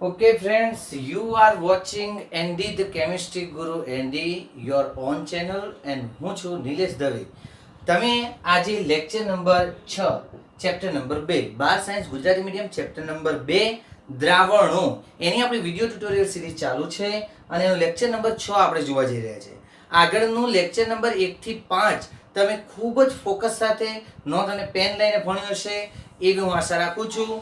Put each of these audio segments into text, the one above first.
Okay, friends, you are watching Andy the Chemistry Guru Andy, your own channel, and હું છું નિલેશ દવે. તમે આજે lecture number 6 chapter number 2 બાર science Gujarati medium chapter number 2 દ્રાવણો એની આપણી વિડિયો ટ્યુટોરિયલ સિરીઝ ચાલુ છે અને એનો લેક્ચર નંબર 6 આપણે જોવા જઈ રહ્યા છે. આગળનું લેક્ચર નંબર 1 થી 5 તમે ખૂબ જ ફોકસ સાથે નોટ અને પેન લઈને ભણ્યો હશે એવી હું આશા રાખું છું.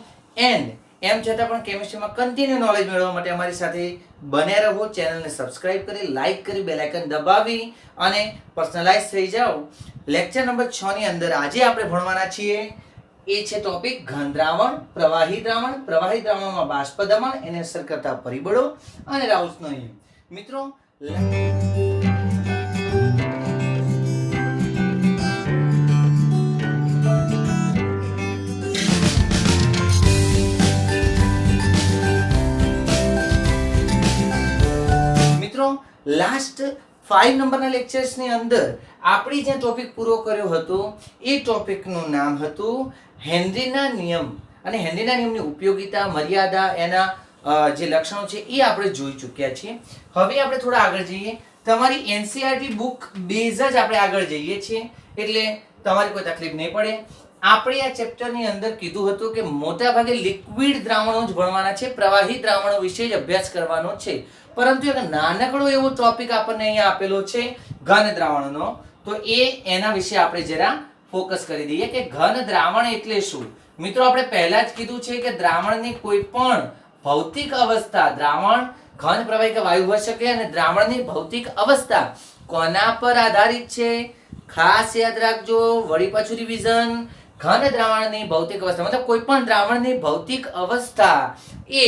એન્ડ એમ છતાં પણ કેમિસ્ટ્રીમાં કન્ટિન્યુ નોલેજ મેળવવા માટે અમારી સાથે બન્યા રહો. ચેનલને સબસ્ક્રાઇબ કરી, લાઇક કરી, બેલ આઇકન દબાવી અને પર્સનલાઇઝ થઈ જાઓ. લેક્ચર નંબર 6 ની અંદર આજે આપણે ભણવાના છીએ એ છે ટોપિક ઘન દ્રાવણ, પ્રવાહી દ્રાવણ, પ્રવાહી દ્રાવણમાં બાષ્પ દમન, એને અસર કરતા પરિબળો અને રાઉલ્સનો નિયમ. મિત્રો લાસ્ટ 5 નંબરના લેક્ચર્સની અંદર આપણે જે ટોપિક પૂરો કર્યો હતો એ ટોપિકનું નામ હતું હેનરીના નિયમ અને હેનરીના નિયમની ઉપયોગિતા, મર્યાદા, એના જે લક્ષણો છે એ આપણે જોઈ ચૂક્યા છીએ. હવે આપણે થોડા આગળ જઈએ. તમારી એનસીઈઆરટી બુક બેઝ જ આપણે આગળ જઈએ છીએ એટલે તમારી કોઈ તકલીફ નહીં પડે. આપણે આ ચેપ્ટરની અંદર કીધું હતું કે મોટા ભાગે લિક્વિડ દ્રાવણો જ ભણવાના છે, પ્રવાહી દ્રાવણો વિશે જ અભ્યાસ કરવાનો છે. પરંતુ એક નાનકડો એવો ટોપિક આપણને અહીંયા આપેલો છે ઘન દ્રાવણનો, તો એના વિશે આપણે જરા ફોકસ કરી દઈએ કે ઘન દ્રાવણ એટલે શું. મિત્રો આપણે પહેલા જ કીધું છે કે દ્રાવણની કોઈ પણ ભૌતિક અવસ્થા, દ્રાવણ ઘન, પ્રવાહી કે વાયુ હોઈ શકે અને દ્રાવણની ભૌતિક અવસ્થા કોના પર આધારિત છે? ખાસ યાદ રાખજો, વળી પાછું રિવિઝન. ઘન દ્રાવણની ભૌતિક અવસ્થા મતલબ કોઈ પણ દ્રાવણની ભૌતિક અવસ્થા એ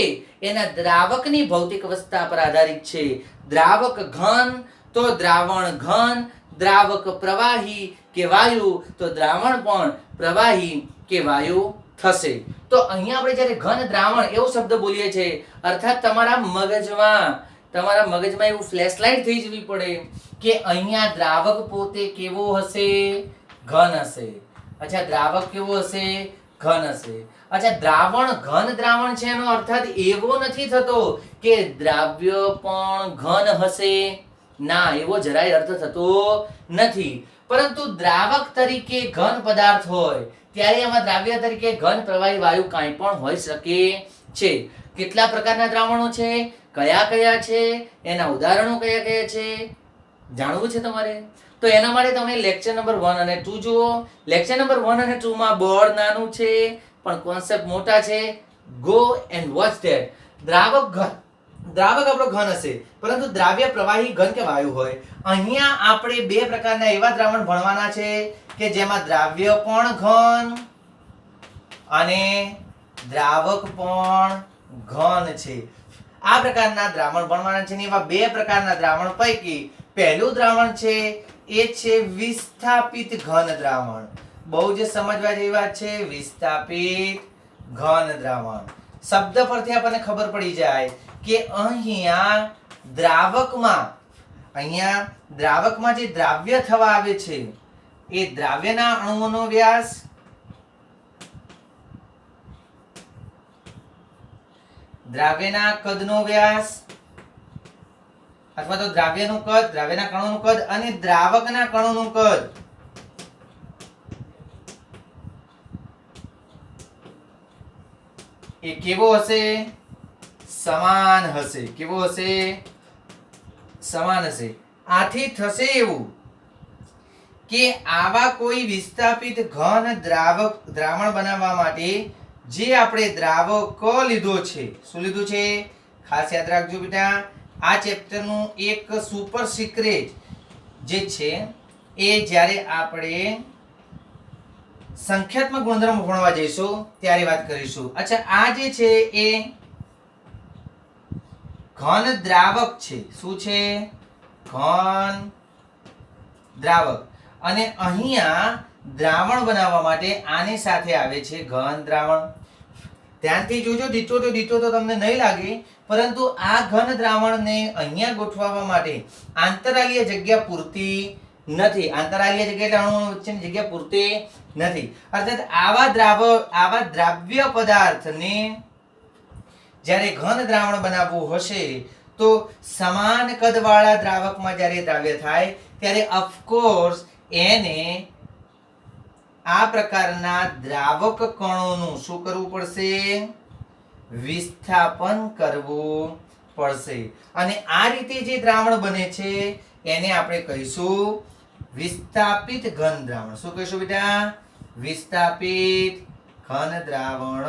એના દ્રાવકની ભૌતિક અવસ્થા પર આધારિત છે. દ્રાવક ઘન તો દ્રાવણ ઘન, દ્રાવક પ્રવાહી કે વાયુ તો દ્રાવણ પણ પ્રવાહી કે વાયુ થશે. તો અહીંયા આપણે જ્યારે ઘન દ્રાવણ એવો શબ્દ બોલીએ છીએ અર્થાત તમારા મગજમાં એવું ફ્લેશલાઇટ થઈ જવી પડે કે અહીંયા દ્રાવક પોતે કેવો હશે? ઘન હશે. અચ્છા, દ્રાવક કેવો હશે? ઘન હશે. અચ્છા, દ્રાવણ ઘન દ્રાવણ છે એનો અર્થાત એવો નથી થતો કે દ્રાવ્ય પણ ઘન હશે. ના, એવો જરાય અર્થ થતો નથી. પરંતુ દ્રાવક તરીકે ઘન પદાર્થ હોય ત્યારે એમાં દ્રાવ્ય તરીકે ઘન, પ્રવાહી, વાયુ કાંઈ પણ હોઈ શકે છે. કેટલા પ્રકારના દ્રાવણો છે, કયા કયા છે, એના ઉદાહરણો કયા કયા છે, જાણવું છે તમારે? તો એના માટે તમે લેક્ચર નંબર 1 અને 2 જુઓ. લેક્ચર નંબર 1 અને 2 માં બોર્ડ નાનું છે પણ કોન્સેપ્ટ મોટા છે. Go and watch that. દ્રાવક આપણો ઘન હશે પરંતુ દ્રાવ્ય, પ્રવાહી, ઘન કે વાયુ હોય. અહીંયા આપણે બે પ્રકારના એવા દ્રાવણ ભણવાના છે કે જેમાં દ્રાવ્ય પણ ઘન અને દ્રાવક પણ ઘન છે. આ પ્રકારના દ્રાવણ ભણવાના છે ને એવા બે પ્રકારના દ્રાવણ પૈકી પહેલું દ્રાવણ છે એ છે વિસ્થાપિત ઘન દ્રાવણ. બહુ જ સમજવા જેવી વાત છે. વિસ્થાપિત ઘન દ્રાવણ શબ્દ પરથી આપણને ખબર પડી જાય કે અહીંયા દ્રાવકમાં જે દ્રાવ્ય થવા આવે છે એ દ્રાવ્યના અણુઓનો વ્યાસ દ્રાવ્યના કદનો વ્યાસ અથવા તો દ્રાવ્યનું કદ, દ્રાવ્યના કણોનું કદ અને દ્રાવકના કણોનું કદ એ કેવો હશે? સમાન હશે. કેવો હશે? સમાન હશે. આથી થશે એવું કે આવા કોઈ વિસ્થાપિત ઘન દ્રાવણ બનાવવા માટે જે આપણે દ્રાવક લીધો છે, શું લીધું છે? ખાસ યાદ રાખજો બેટા, આ ચેપ્ટરનું એક સુપર સિક્રેટ જે છે એ જ્યારે આપણે સંખ્યાત્મક ગુણધર્મ ભણવા જઈશું ત્યારે વાત કરીશું. અચ્છા, આ જે છે એ ઘન દ્રાવક છે. શું છે? ઘન દ્રાવક. અને અહીંયા દ્રાવણ બનાવવા માટે આની સાથે આવે છે ઘન દ્રાવણ. ધ્યાનથી જોજો, દીઠો તો તમને નહીં લાગે પરંતુ આ ઘન દ્રાવણને અહીંયા ગોઠવવા માટે આંતરાલીય જગ્યા પૂરતી નથી. આંતરાલીય જગ્યા એટલે અણુઓ વચ્ચેની જગ્યા પૂરતી નથી. અર્થાત આવા દ્રાવ્ય પદાર્થને જ્યારે ઘન દ્રાવણ બનાવવું હશે તો સમાન કદવાળા દ્રાવકમાં જ્યારે દ્રાવ્ય થાય ત્યારે ઓફકોર્સ એને આ પ્રકારના દ્રાવક કણોનું શું કરવું પડશે? વિસ્થાપન કરવું પડશે. અને આ રીતે જે દ્રાવણ બને છે એને આપણે કહીશું વિસ્થાપિત ઘન દ્રાવણ. શું કહીશું બેટા? વિસ્થાપિત ઘન દ્રાવણ.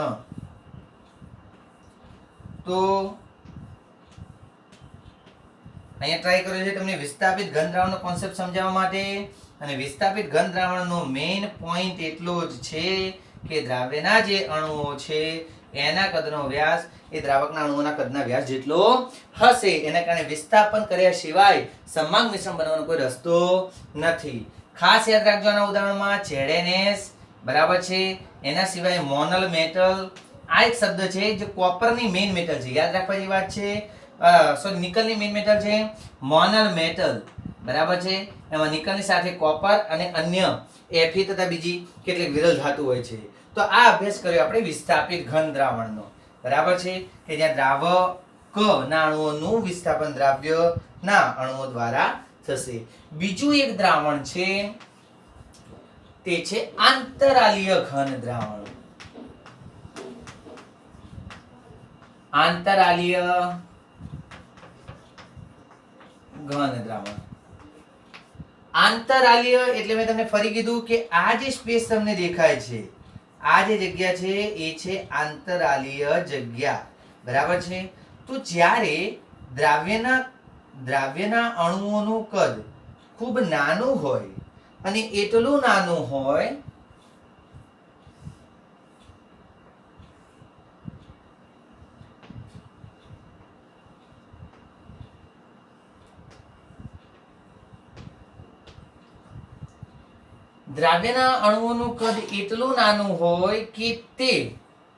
તો અહીંયા ટ્રાય કર્યો છે તમને વિસ્થાપિત ઘન દ્રાવણનો કોન્સેપ્ટ સમજાવવા માટે. અને વિસ્થાપિત ઘન દ્રાવણનો મેઇન પોઈન્ટ એટલો જ છે કે દ્રાવ્યના જે અણુઓ છે એના કદનો વ્યાસ એ દ્રાવકના અણુઓના કદના વ્યાસ જેટલો હશે. એના કારણે વિસ્થાપન કર્યા સિવાય સમાંગ મિશ્રણ બનવાનો કોઈ રસ્તો નથી. ખાસ યાદ રાખજો આના ઉદાહરણમાં ZnS બરાબર છે. એના સિવાય મોનલ મેટલ આ એક શબ્દ છે જે કોપરની મેઇન મેટલ છે. યાદ રાખવા જેવી વાત છે. સોરી નિકલની મેઇન મેટલ છે મોનલ મેટલ બરાબર છે. એમાં નિકલની સાથે કોપર અને અન્ય Fe તથા બીજી કેટલીક વિરલ ધાતુ હોય છે. તો આ અભ્યાસ કર્યો આપણે વિસ્થાપિત ઘન દ્રાવણનો બરાબર છે કે જ્યાં દ્રાવક ના અણુઓનું વિસ્થાપન દ્રાવ્ય ના અણુઓ દ્વારા થશે. બીજું એક દ્રાવણ છે તે છે આંતરાલીય ઘન દ્રાવણ. આંતરાલીય ઘન દ્રાવણ. આંતરાલીય એટલે મેં તમને ફરી કીધું કે આ જે સ્પેસ તમને દેખાય છે આ જે જગ્યા છે એ છે આંતરાલીય જગ્યા બરાબર છે. તો જ્યારે દ્રાવ્યના અણુઓનું કદ ખૂબ નાનું હોય અને એટલું નાનું હોય દ્રાવ્યના અણુઓનું કદ એટલું નાનું હોય કે તે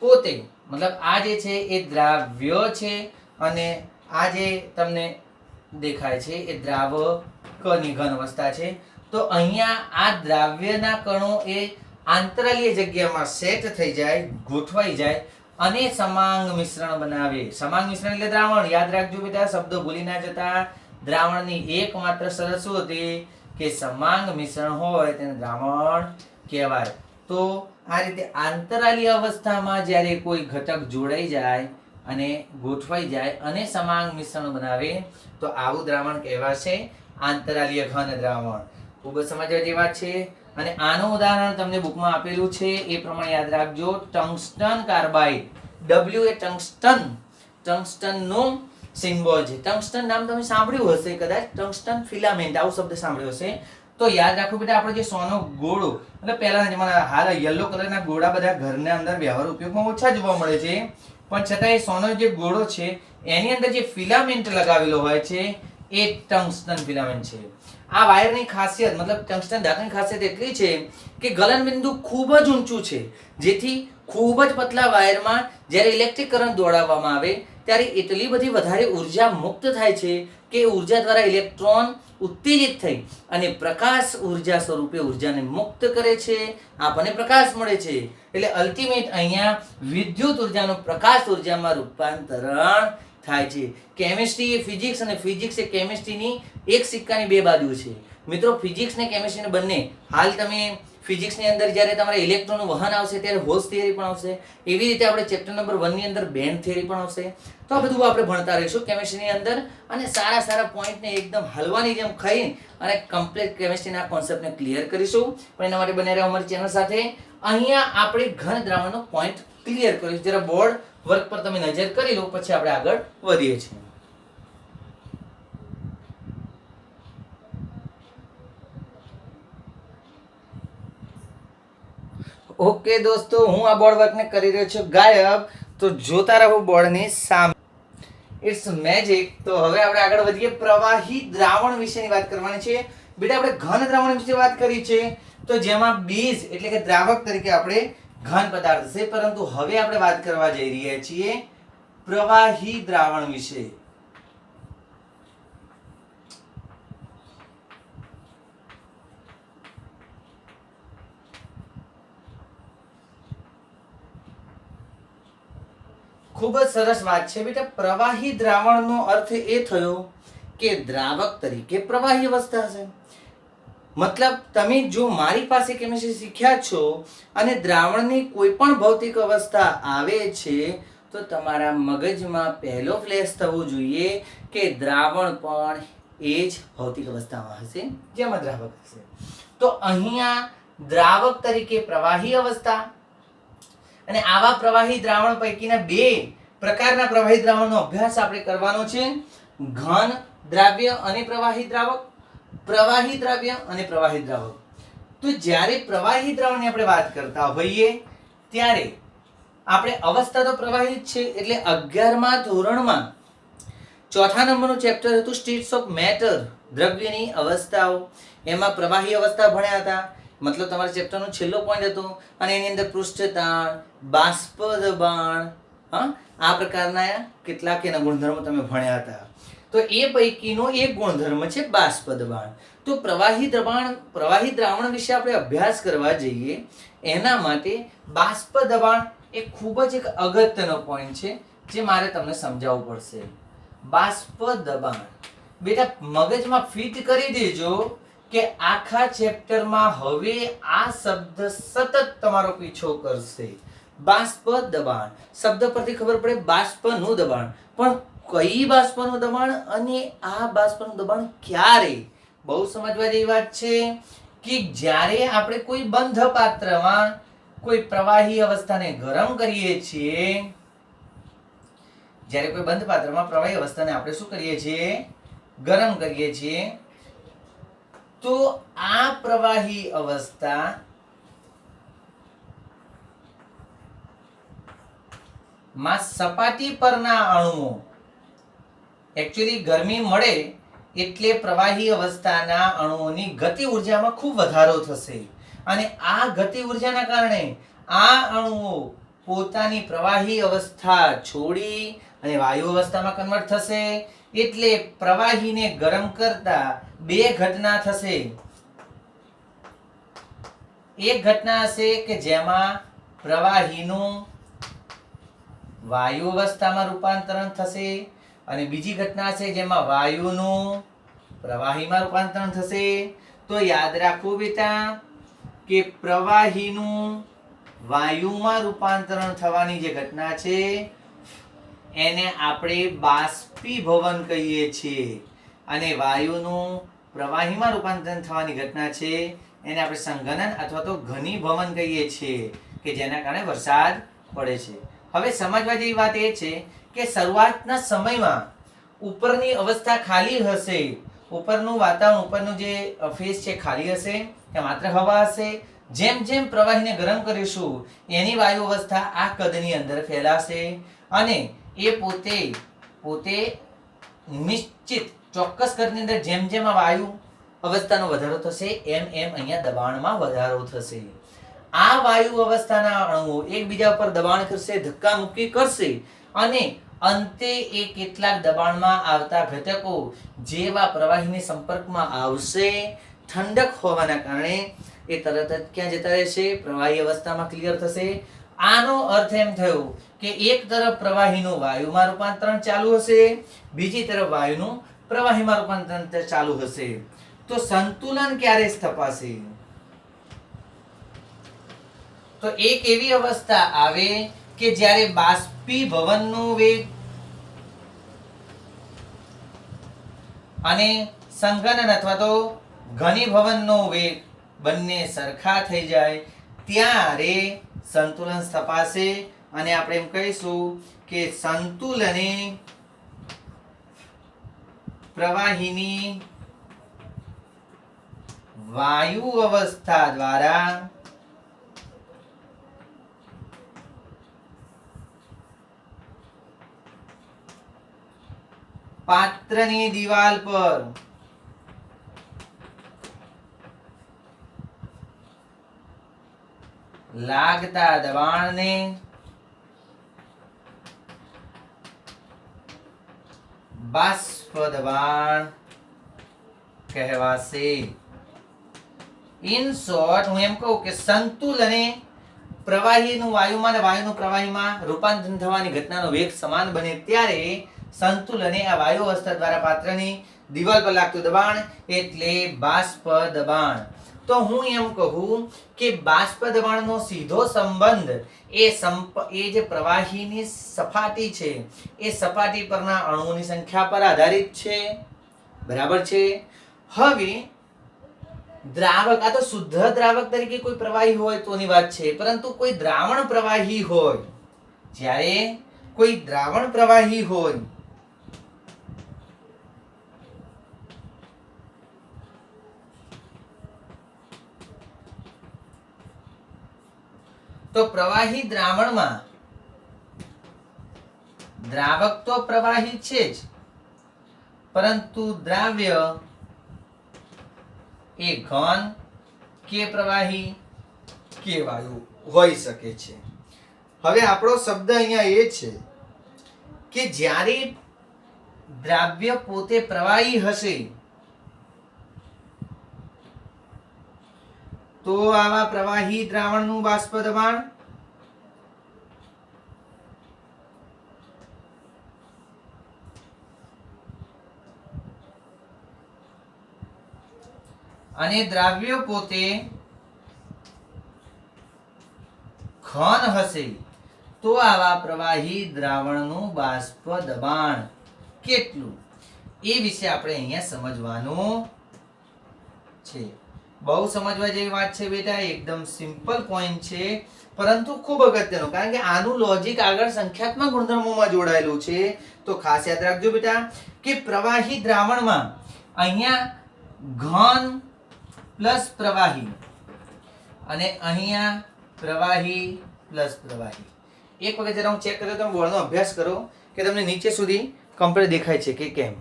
પોતે મતલબ આ જે છે એ દ્રાવ્ય છે અને આ જે તમને દેખાય છે એ દ્રાવકની ઘન અવસ્થા છે. તો અહીંયા આ દ્રાવ્યના કણો એ આંતરાલીય જગ્યામાં સેટ થઈ જાય, ગોઠવાઈ જાય અને સમાંગ મિશ્રણ બનાવે. સમાંગ મિશ્રણ એટલે દ્રાવણ. યાદ રાખજો બેટા, શબ્દો ભૂલી ના જતા. દ્રાવણની એકમાત્ર શરત શું હતી કે સમાંગ મિશ્રણ હોય તેને દ્રાવણ કહેવાય. તો આ રીતે આંતરાલીય અવસ્થામાં જ્યારે કોઈ ઘટક જોડાઈ જાય અને ગોઠવાઈ જાય અને સમાંગ મિશ્રણ બનાવે તો આવું દ્રાવણ કહેવાશે આંતરાલીય ઘન દ્રાવણ. ખૂબ જ સમજવા જેવી વાત છે. અને આનું ઉદાહરણ તમને બુકમાં આપેલું છે એ પ્રમાણે યાદ રાખજો. Tungsten carbide. W એ ટંગસ્ટન નો સિમ્બોલ છે. ટંગસ્ટન નામ તમે સાંભળ્યું હશે કદાચ. ટંગસ્ટન ફિલામેન્ટ આવો શબ્દ સાંભળ્યો હશે. તો યાદ રાખો બેટા, આપણો જે સોનો ગોળો એટલે પહેલાના જમાના હાલ યલો કલરના ગોળા બધા ઘરના અંદર વ્યવહાર ઉપયોગમાં ઓછા જોવા મળે છે, પણ છતાં એ સોનો જે ગોળો છે એની અંદર જે ફિલામેન્ટ લગાવેલો હોય છે એ ટંગસ્ટન ફિલામેન્ટ છે. આ વાયરની ખાસિયત મતલબ ટંગસ્ટન ધાતુની ખાસિયત એટલી છે કે ગલન બિંદુ ખૂબ જ ઊંચું છે, જેથી ખૂબ જ પતલા વાયરમાં જ્યારે ઇલેક્ટ્રિક કરંટ દોડાવવામાં આવે ત્યારે એટલી બધી વધારે ઉર્જા મુક્ત થાય છે કે ઉર્જા દ્વારા ઇલેક્ટ્રોન ઉત્તેજિત થઈ અને પ્રકાશ ઉર્જા સ્વરૂપે ઉર્જાને મુક્ત કરે છે. આપણને પ્રકાશ મળે છે. એટલે અલ્ટિમેટ અહીંયા વિદ્યુત ઉર્જાનું પ્રકાશ ઉર્જામાં રૂપાંતરણ થાય છે. કેમિસ્ટ્રી એ ફિઝિક્સ અને ફિઝિક્સ એ કેમિસ્ટ્રીની એક સિક્કાની બે બાજુ છે. મિત્રો, ફિઝિક્સ ને કેમિસ્ટ્રી બંને હાલ તમે ફિઝિક્સની અંદર જ્યારે તમારે ઇલેક્ટ્રોનનું વહન આવશે ત્યારે હોલ્સ થિયરી પણ આવશે. એવી રીતે આપણે ચેપ્ટર નંબર 1 ની અંદર બેન્ડ થિયરી પણ આવશે. તો આ બધું આપણે ભણતા રહીશું કેમિસ્ટ્રીની અંદર અને સારા પોઈન્ટને એકદમ હલવાની જેમ ખાઈ અને કમ્પ્લીટ કેમિસ્ટ્રીના કોન્સેપ્ટને ક્લિયર કરીશું. પણ એના માટે બને રહો અમારી ચેનલ સાથે. અહીંયા આપણે ઘન દ્રાવણનો પોઈન્ટ ક્લિયર કરીશું. જરા બોર્ડ વર્ક પર તમે નજર કરી લો, પછી આપણે આગળ વધીએ છીએ. ઓકે દોસ્તો, હું આ બોર્ડ વર્કને કરી રહ્યો છું ગાયબ, તો જોતા રહો બોર્ડની સામે. It's magic. તો હવે આપણે આગળ વધીએ. પ્રવાહી દ્રાવણ વિશેની વાત કરવાની છે. બેટા, આપણે ઘન દ્રાવણ વિશે વાત કરી છે તો જેમાં બીજ એટલે કે દ્રાવક તરીકે આપણે ઘન પદાર્થ છે, પરંતુ હવે આપણે વાત કરવા જઈ રહ્યા છીએ પ્રવાહી દ્રાવણ વિશે. ખૂબ જ સરસ વાત છે બેટા. પ્રવાહી દ્રાવણનો અર્થ એ થયો કે દ્રાવક તરીકે પ્રવાહી અવસ્થા છે. મતલબ તમે જો મારી પાસે કેમિસ્ટ્રી શીખ્યા છો અને દ્રાવણની કોઈ પણ ભૌતિક અવસ્થા આવે છે તો તમારા મગજમાં પહેલો ફ્લેશ થવો જોઈએ કે દ્રાવણ પણ એ જ ભૌતિક અવસ્થામાં હશે જેમાં દ્રાવક હશે. તો અહીંયા દ્રાવક તરીકે પ્રવાહી અવસ્થા, અને આવા પ્રવાહી દ્રાવણ પૈકીના બે પ્રકારના પ્રવાહી દ્રાવણનો અભ્યાસ આપણે કરવાનો છે. ઘન દ્રાવ્ય અને પ્રવાહી દ્રાવક, પ્રવાહી દ્રાવ્ય અને પ્રવાહી દ્રાવક. તો જ્યારે પ્રવાહી દ્રાવણની આપણે વાત કરતા હોઈએ ત્યારે આપણે અવસ્થા તો પ્રવાહી જ છે, એટલે 11મા ધોરણમાં 4થા નંબરનું ચેપ્ટર હતું સ્ટેટ્સ ઓફ મેટર, દ્રવ્યની અવસ્થાઓ. એમાં પ્રવાહી અવસ્થા ભણ્યા હતા. મતલબ તમારા ચેપ્ટરનો છેલ્લો પોઈન્ટ હતો અને એની અંદર પૃષ્ઠતાણ, બાષ્પ દબાણ, આ પ્રકારના કેટલાક એના ગુણધર્મો તમે ભણ્યા હતા. તો એ પૈકીનો એક ગુણધર્મ છે બાષ્પ દબાણ. તો પ્રવાહી દ્રાવણ વિશે આપણે અભ્યાસ કરવા જઈએ એના માટે બાષ્પ દબાણ એ ખૂબ જ એક અગત્યનો પોઈન્ટ છે જે મારે તમને સમજાવવું પડશે. બાષ્પ દબાણ બેટા મગજમાં ફિટ કરી દેજો કે આખા ચેપ્ટરમાં હવે આ શબ્દ સતત તમારો પીછો કરશે. બાષ્પ દબાણ શબ્દ પરથી ખબર પડે બાષ્પનું દબાણ, પણ કઈ બાષ્પનું દબાણ અને આ બાષ્પનું દબાણ ક્યારે? બહુ સમજવા જેવી વાત છે કે જ્યારે આપણે કોઈ બંધ પાત્રમાં કોઈ પ્રવાહી અવસ્થાને ગરમ કરીએ છીએ, જ્યારે કોઈ બંધ પાત્રમાં પ્રવાહી અવસ્થાને આપણે શું કરીએ છીએ? ગરમ કરીએ છીએ. તો આ પ્રવાહી અવસ્થા માં સપાટી પરના અણુઓ એકચ્યુઅલી ગરમી મળે એટલે પ્રવાહી અવસ્થાના અણુઓની ગતિ ઉર્જામાં ખૂબ વધારો થશે અને આ ગતિ ઉર્જાના કારણે આ અણુઓ પોતાની પ્રવાહી અવસ્થા છોડી અને વાયુ અવસ્થામાં કન્વર્ટ થશે. એટલે પ્રવાહીને ગરમ કરતા બે ઘટના થશે. એક ઘટના હશે કે જેમાં પ્રવાહીનું વાયુ અવસ્થામાં રૂપાંતરણ થશે અને બીજી ઘટના છે જેમાં વાયુનું પ્રવાહીમાં રૂપાંતરણ થશે. તો યાદ રાખો બેટા કે પ્રવાહીનું વાયુમાં રૂપાંતરણ થવાની જે ઘટના છે એને આપણે બાષ્પીભવન કહીએ છીએ અને વાયુનું પ્રવાહીમાં રૂપાંતરણ થવાની ઘટના છે એને આપણે સંઘનન અથવા તો ઘનીભવન કહીએ છીએ કે જેના કારણે વરસાદ પડે છે. હવે સમજવા જેવી વાત એ છે કે શરૂઆતના સમયમાં ઉપરની અવસ્થા ખાલી હશે, ઉપરનું વાતાવરણ, ઉપરનું જે ફેસ છે ખાલી હશે, ત્યાં માત્ર હવા હશે. જેમ જેમ પ્રવાહીને ગરમ કરીશું એની વાયુ અવસ્થા આ કદની અંદર ફેલાશે અને એ પોતે નિશ્ચિત ચોક્કસ કદની અંદર જેમ જેમ આ વાયુ અવસ્થાનો વધારો થશે એમ એમ અહીંયા દબાણમાં વધારો થશે. આ વાયુ અવસ્થાના અણુઓ એકબીજા ઉપર દબાણ કરશે, ધક્કા મુક્કી કરશે અને અંતે એ કેટલાક દબાણમાં આવતા ઘટકો જેવા પ્રવાહીની સંપર્કમાં આવશે, ઠંડક હોવાના કારણે એ તરત જ ક્યાં જતા રહેશે? પ્રવાહી અવસ્થામાં ક્લિયર થશે. આનો અર્થ એમ થયો કે એક તરફ પ્રવાહીનું વાયુમાં રૂપાંતરણ ચાલુ હશે, બીજી તરફ વાયુનું પ્રવાહીમાં રૂપાંતરણ ચાલુ હશે. તો સંતુલન ક્યારે સ્થપાશે? તો એક એવી અવસ્થા આવે કે જ્યારે બાષ્પીભવનનો વેગ અને સંઘનન અથવા તો ઘનીભવનનો વેગ બંને સરખા થઈ જાય ત્યારે સંતુલન સ્થપાશે અને આપણે એમ કહીશું કે સંતુલને પ્રવાહીની વાયુ અવસ્થા દ્વારા પાત્રની દિવાલ પર લાગતા દબાણને બાષ્પ દબાણ કહેવાશે. ઇન શોર્ટ હું એમ કહું કે સંતુલને પ્રવાહીનું વાયુમાં અને વાયુનું પ્રવાહીમાં રૂપાંતર થવાની ઘટનાનો વેગ સમાન બને ત્યારે સંતુલને આ વાયુ અવસ્થા દ્વારા પાત્રની દિવાલ પર લાગતું દબાણ એટલે બાષ્પ દબાણ. તો હું એમ કહું કે બાષ્પ દબાણનો સીધો સંબંધ એ જે પ્રવાહીની સપાટી છે એ સપાટી પરના અણુઓની સંખ્યા પર આધારિત છે. બરાબર છે. હવે દ્રાવક, આ તો શુદ્ધ દ્રાવક તરીકે કોઈ પ્રવાહી હોય તોની વાત છે, પરંતુ કોઈ દ્રાવણ પ્રવાહી હોય, જ્યારે કોઈ દ્રાવણ પ્રવાહી હોય તો પ્રવાહી દ્રાવણમાં દ્રાવક તો પ્રવાહી છે જ, પરંતુ દ્રાવ્ય એ ઘન કે પ્રવાહી કે વાયુ હોઈ શકે છે. હવે આપણો શબ્દ અહીંયા એ છે કે જ્યારે દ્રાવ્ય પોતે પ્રવાહી હશે તો આવા પ્રવાહી દ્રાવણનું બાષ્પ દબાણ અને દ્રાવ્ય પોતે ઘન હશે તો આવા પ્રવાહી દ્રાવણનું બાષ્પ દબાણ કેટલું એ વિશે આપણે અહીંયા સમજવાનું છે. બહુ સમજવા જેવી વાત છે બેટા, એકદમ સિમ્પલ પોઈન્ટ છે, પરંતુ ખૂબ અગત્યનો, કારણ કે આનું લોજિક આગળ સંખ્યાત્મક ગુણધર્મોમાં જોડાયેલું છે. તો ખાસ યાદ રાખજો બેટા કે પ્રવાહી દ્રાવણમાં અહીંયા ઘન પ્લસ પ્રવાહી અને અહીંયા પ્રવાહી પ્લસ પ્રવાહી. એક વખત જરા હું ચેક કર્યો, તમે બોર્ડનો અભ્યાસ કરો કે તમને નીચે સુધી કમ્પ્લીટ દેખાય છે કે કેમ.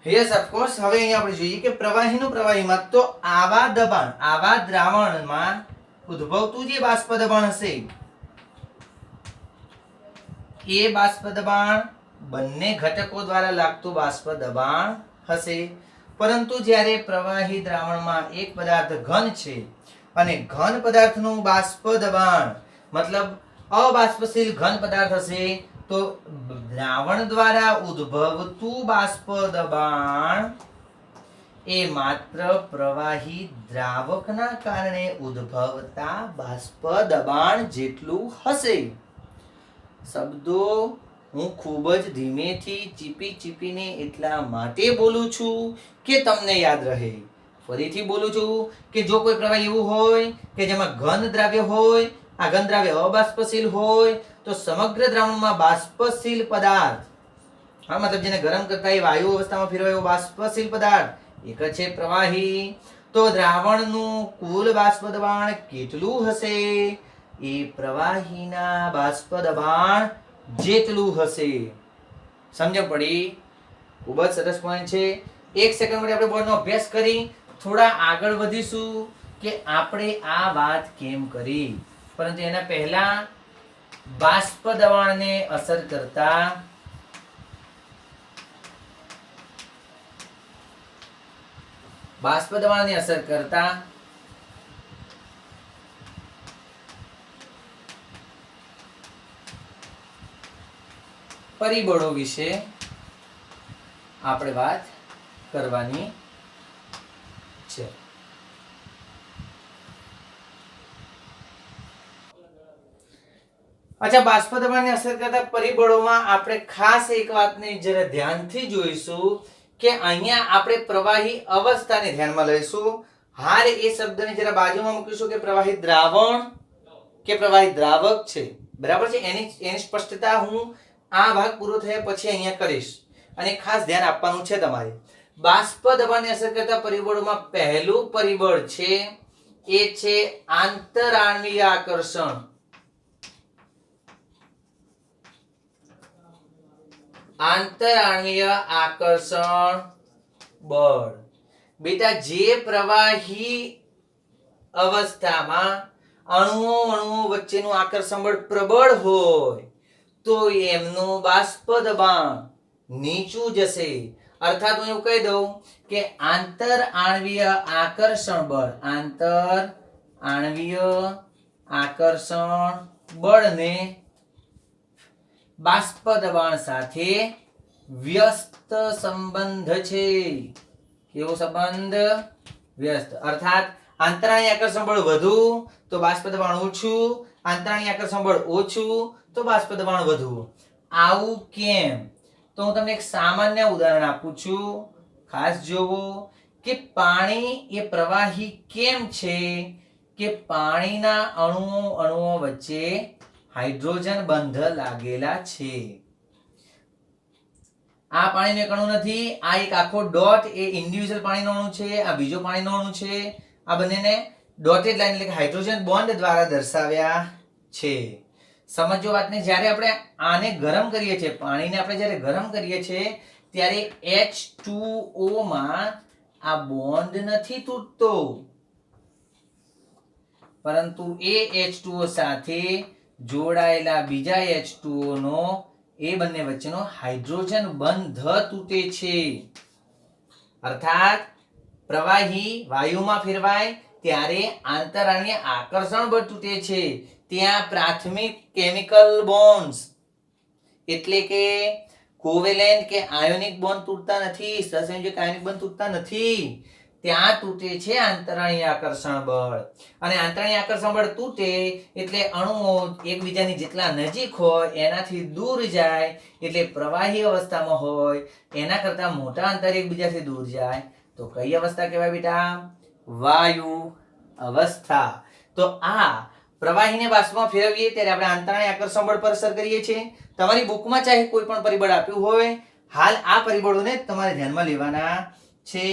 Yes of course. હવે અહીંયા આપણે જોઈએ કે પ્રવાહીનું પ્રવાહીમાં તો આવા દબાણ, આવા દ્રાવણમાં ઉદ્ભવતું જે બાષ્પ દબાણ હશે એ બાષ્પ દબાણ બંને ઘટકો દ્વારા લાગતું બાષ્પ દબાણ હશે. પરંતુ જ્યારે પ્રવાહી દ્રાવણમાં એક પદાર્થ ઘન છે અને ઘન પદાર્થનું બાષ્પ દબાણ મતલબ અબાષ્પશીલ ઘન પદાર્થ હશે તો દ્રાવણ દ્વારા ઉદ્ભવતું બાષ્પ દબાણ એ માત્ર પ્રવાહી દ્રાવકના કારણે ઉદ્ભવતા બાષ્પ દબાણ જેટલું હશે. શબ્દો હું ખૂબ જ ધીમેથી ચીપી ચીપીને એટલા માટે બોલું છું કે તમને યાદ રહે. ફરીથી બોલું છું કે જો કોઈ પ્રવાહી એવું હોય કે જેમાં ઘન દ્રાવ્ય હોય, આ ઘન દ્રાવ્ય અબાષ્પશીલ હોય તો સમગ્ર દ્રાવણમાં બાષ્પશીલ પદાર્થ, હા મતલબ જેને ગરમ કરતા એ વાયુ અવસ્થામાં ફેરવાય એવો બાષ્પશીલ પદાર્થ એક જ છે પ્રવાહી. તો દ્રાવણનું કુલ બાષ્પ દબાણ કેટલું હશે? એ પ્રવાહીના બાષ્પ દબાણ જેટલું હશે. સમજ પડી? ખૂબ જ સરસ પોઈન્ટ છે. એક સેકન્ડ માટે આપણે બોર્ડનો અભ્યાસ કરી થોડા આગળ વધીશું કે આપણે આ વાત કેમ કરી, પરંતુ એના પહેલા બાષ્પ દબાણને અસર કરતા પરિબળો વિશે આપણે વાત કરવાની છે. અચ્છા, બાષ્પ દબાણને અસર કરતા પરિબળોમાં આપણે ખાસ એક વાતને જરા ધ્યાનથી જોઈશું કે અહીંયા આપણે પ્રવાહી અવસ્થાને ધ્યાનમાં લઈશું. હાલ એ શબ્દને જરા બાજુમાં મૂકીશું કે પ્રવાહી દ્રાવણ કે પ્રવાહી દ્રાવક છે. બરાબર છે? એની સ્પષ્ટતા હું આ ભાગ પૂરો થયા પછી અહીંયા કરીશ અને ખાસ ધ્યાન આપવાનું છે તમારે. બાષ્પ દબાણને અસર કરતા પરિબળોમાં પહેલું પરિબળ છે એ છે આંતરાણ્વીય આકર્ષણ. આંતરાણ્વીય આકર્ષણ બળ. બેટા, જે પ્રવાહી અવસ્થામાં અણુઓ વચ્ચેનું આકર્ષણ બળ પ્રબળ હોય તો એમનું બાષ્પ દબાણ નીચું જશે. અર્થાત હું એવું કહી દઉં કે આંતર આણ્વીય આકર્ષણ બળ, આંતર આણ્વીય આકર્ષણ બળને બાષ્પ દબાણ સાથે વ્યસ્ત સંબંધ છે. કેવો સંબંધ? વ્યસ્ત. અર્થાત આંતરાણી આકર્ષણ બળ વધુ તો બાષ્પ દબાણ ઓછું, આંતરાણી આકર્ષણ બળ ઓછું તો બાષ્પ દબાણ વધુ. આવું કેમ? તો હું તમને એક સામાન્ય ઉદાહરણ આપું છું, ખાસ જોવો કે પાણી એ પ્રવાહી કેમ છે કે પાણીના અણુઓ વચ્ચે હાઇડ્રોજન બંધ લાગેલા છે. આ પાણીનો એક અણુ નથી, આ એક આખો ડોટ એ ઇન્ડિવિડ્યુઅલ પાણીનો અણુ છે, આ બીજો પાણીનો અણુ છે. આ બંનેને ડોટેડ લાઈન એટલે કે હાઇડ્રોજન બોન્ડ દ્વારા દર્શાવ્યા છે. સમજો વાતને. જ્યારે આપણે આને ગરમ કરીએ છીએ, પાણીને આપણે જ્યારે ગરમ કરીએ છીએ ત્યારે H2O માં આ બોન્ડ નથી તૂટતો, પરંતુ એ H2O સાથે જોડાયેલા બીજા H2O નો એ બંને વચ્ચેનો હાઇડ્રોજન બંધ તૂટે છે. અર્થાત પ્રવાહી વાયુમાં ફેરવાય ત્યારે આંતરાણીય આકર્ષણ બળ તૂટે છે. ત્યાં પ્રાથમિક કેમિકલ બોન્ડ્સ એટલે કે કોવેલેન્ટ કે આયોનિક બોન્ડ તૂટતા નથી, સહસંયોજક આયોનિક બોન્ડ તૂટતા નથી. ત્યાં તૂટે છે આંતરાણીય આકર્ષણ બળ. અને આંતરાણીય આકર્ષણ બળ તૂટે એટલે અણુઓ એકબીજાની જેટલા નજીક હોય એનાથી દૂર જાય, એટલે પ્રવાહી અવસ્થામાં હોય એના કરતા મોટા અંતરે એકબીજાથી દૂર જાય તો કઈ અવસ્થા કહેવાય બેટા? વાયુ અવસ્થા. તો આ પ્રવાહીને બાષ્પમાં ફેરવીએ ત્યારે આપણે આંતરાણીય આકર્ષણ બળ પર અસર કરીએ છીએ. તમારી બુકમાં ચાહે કોઈ પણ પરિબળ આપ્યું હોય, હાલ આ પરિબળોને તમારે ધ્યાનમાં લેવાના છે,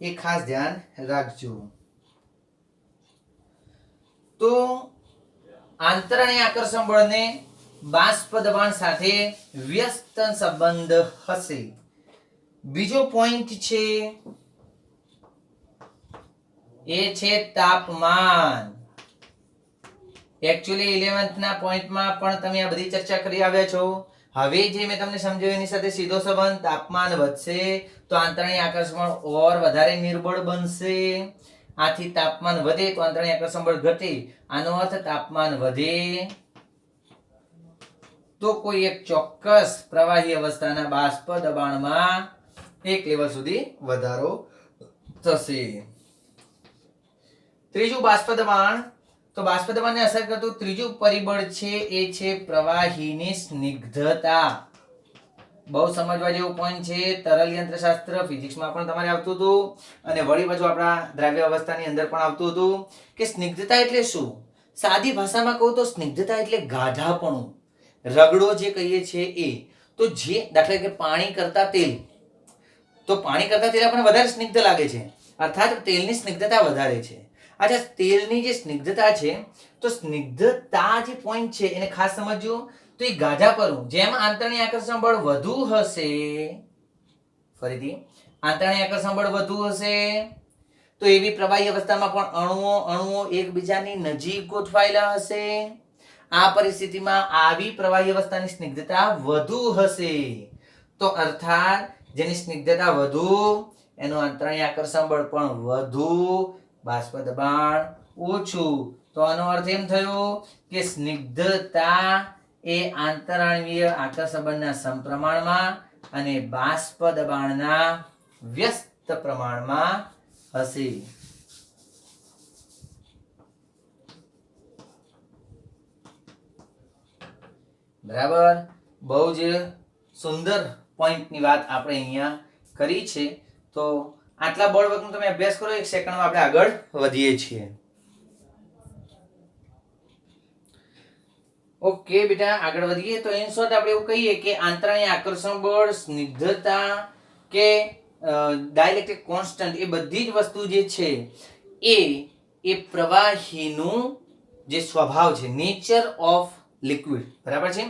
એ ખાસ ધ્યાન રાખજો. તો આંતરાણીય આકર્ષણ બળને બાષ્પ દબાણ સાથે વ્યસ્ત સંબંધ હશે. બીજો પોઈન્ટ છે એ છે તાપમાન. એકચ્યુઅલી 11th ના પોઈન્ટમાં પણ તમે આ બધી ચર્ચા કરી આવ્યા છો. હવે જે મેં તમને સમજાવ્યું એની સાથે સીધો સંબંધ. તાપમાન વધશે તો આંતરાણીય આકર્ષણ ઓર વધારે નિર્બળ બનશે. આથી તાપમાન વધે તો આંતરાણીય આકર્ષણ બળ ઘટે. આનો અર્થ તાપમાન વધે તો કોઈ એક ચોક્કસ પ્રવાહી અવસ્થાના બાષ્પ દબાણમાં એક લેવલ સુધી વધારો થશે. ત્રીજું બાષ્પ દબાણ. તો બાષ્પ દબાણને અસર કરતું ત્રીજું પરિબળ છે એ છે પ્રવાહીની સ્નિગ્ધતા. બહુ સમજવા જેવું પોઈન્ટ છે. તરલ યંત્રશાસ્ત્ર ફિઝિક્સમાં પણ તમારે આવતું હતું અને વળી પાછું આપણા દ્રાવ્ય અવસ્થાની અંદર પણ આવતું હતું કે સ્નિગ્ધતા એટલે શું. સાદી ભાષામાં કહું તો સ્નિગ્ધતા એટલે ગાઢાપણું, રગડો જે કહીએ છીએ એ. તો જે દાખલા કે પાણી કરતા તેલ, તો પાણી કરતા તેલ આપણને વધારે સ્નિગ્ધ લાગે છે, અર્થાત તેલની સ્નિગ્ધતા વધારે છે. અચ્છા, તેલની જે સ્નિગ્ધતા છે, તો સ્નિગ્ધતા જે પોઈન્ટ છે એને ખાસ સમજજો. તો એ ગાઢાપણું, જેમ આંતરાણીય આકર્ષણ બળ વધુ હશે, ફરીથી આંતરાણીય આકર્ષણ બળ વધુ હશે તો એવી પ્રવાહી અવસ્થામાં પણ અણુઓ એકબીજાની નજીક ગોઠવાયેલા હશે. આ પરિસ્થિતિમાં આવી પ્રવાહી અવસ્થાની સ્નિગ્ધતા વધુ હશે. તો અર્થાત જેની સ્નિગ્ધતા વધુ એનું આંતરાણીય આકર્ષણ બળ પણ વધુ, બાષ્પ દબાણ ઓછું. તો આનો અર્થ એમ થયો કે સ્નિગ્ધતા એ આંતરાણીય આકર્ષણ બળના સમપ્રમાણમાં અને બાષ્પ દબાણના વ્યસ્ત પ્રમાણમાં હશે. બરાબર. બહુ જ સુંદર પોઈન્ટની વાત આપણે અહીંયા કરી છે. તો આટલા બળ વર્ગનો તમે અભ્યાસ કરો, એક સેકન્ડમાં આપણે આગળ વધીએ છીએ. ઓકે બેટા, આગળ વધીએ. તો ઇન શોર્ટ આપણે એવું કહીએ કે આંતરાણીય આકર્ષણ બળ, સ્નિગ્ધતા કે ડાઇલેક્ટ્રિક કોન્સ્ટન્ટ, એ બધી જ વસ્તુ જે છે એ પ્રવાહીનું જે સ્વભાવ છે, નેચર ઓફ લિક્વિડ, બરાબર છે,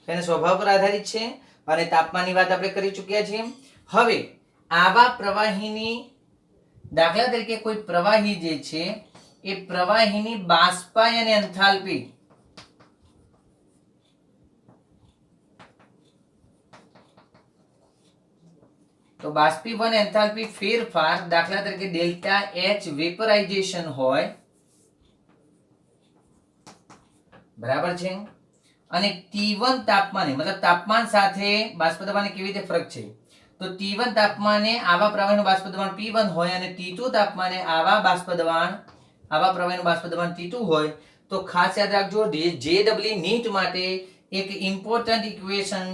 તેના સ્વભાવ પર આધારિત છે. અને તાપમાનની વાત આપણે કરી ચૂક્યા છીએ. હવે આવા પ્રવાહીની, દાખલા તરીકે કોઈ પ્રવાહી જે છે એ પ્રવાહીની બાષ્પાયન એન્થાલ્પી, તો બાષ્પીભવન એન્થાલ્પી ફેરફાર, દાખલા તરીકે ડેલ્ટા H વેપરાઇઝેશન હોય બરાબર છે. અને T1 તાપમાને મતલબ તાપમાન સાથે બાષ્પ દબાણને કેવી રીતે ફરક છે, તો T1 તાપમાને આવા પ્રવાહીનું બાષ્પ દબાણ P1 હોય અને T2 તાપમાને આવા પ્રવાહીનું બાષ્પ દબાણ T2 હોય, તો ખાસ યાદ રાખજો JEE નીટ માટે એક ઇમ્પોર્ટન્ટ ઇક્વેશન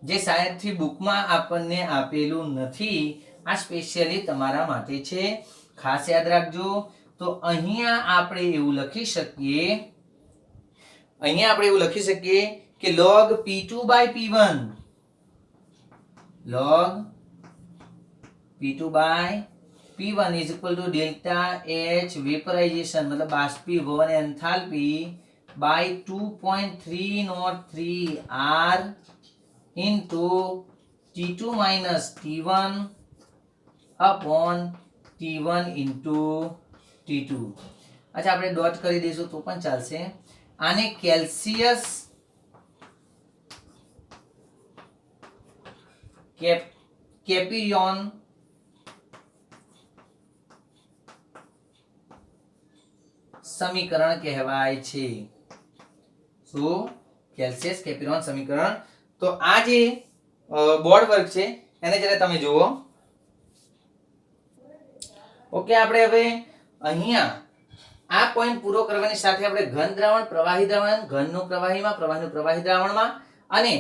જે સાયન્સથી બુકમાં આપણને આપેલું નથી, આ સ્પેશિયલી તમારા માટે છે, ખાસ યાદ રાખજો. તો અહીંયા આપણે એવું લખી શકીએ કે log P2 by P1 is equal to delta H vaporization मतलब बाष्पीभवन enthalpy by 2.303 R into T2 minus T1 upon T1 into T2. अच्छा આપણે ડોટ કરી દઈશું તો પણ ચાલશે. આને કેલ્સિયસ કેપિયોન સમીકરણ કહેવાય છે. શું? કેલ્સિયસ કેપિયોન સમીકરણ. તો આ જે બોર્ડ વર્ક છે એને જરા તમે જુઓ. ઓકે, આપણે હવે અહીંયા આ પોઈન્ટ પૂરો કરવાની સાથે આપણે ઘન દ્રાવણ, પ્રવાહી દ્રાવણ, ઘનનું પ્રવાહીમાં, પ્રવાહીનું પ્રવાહી દ્રાવણમાં અને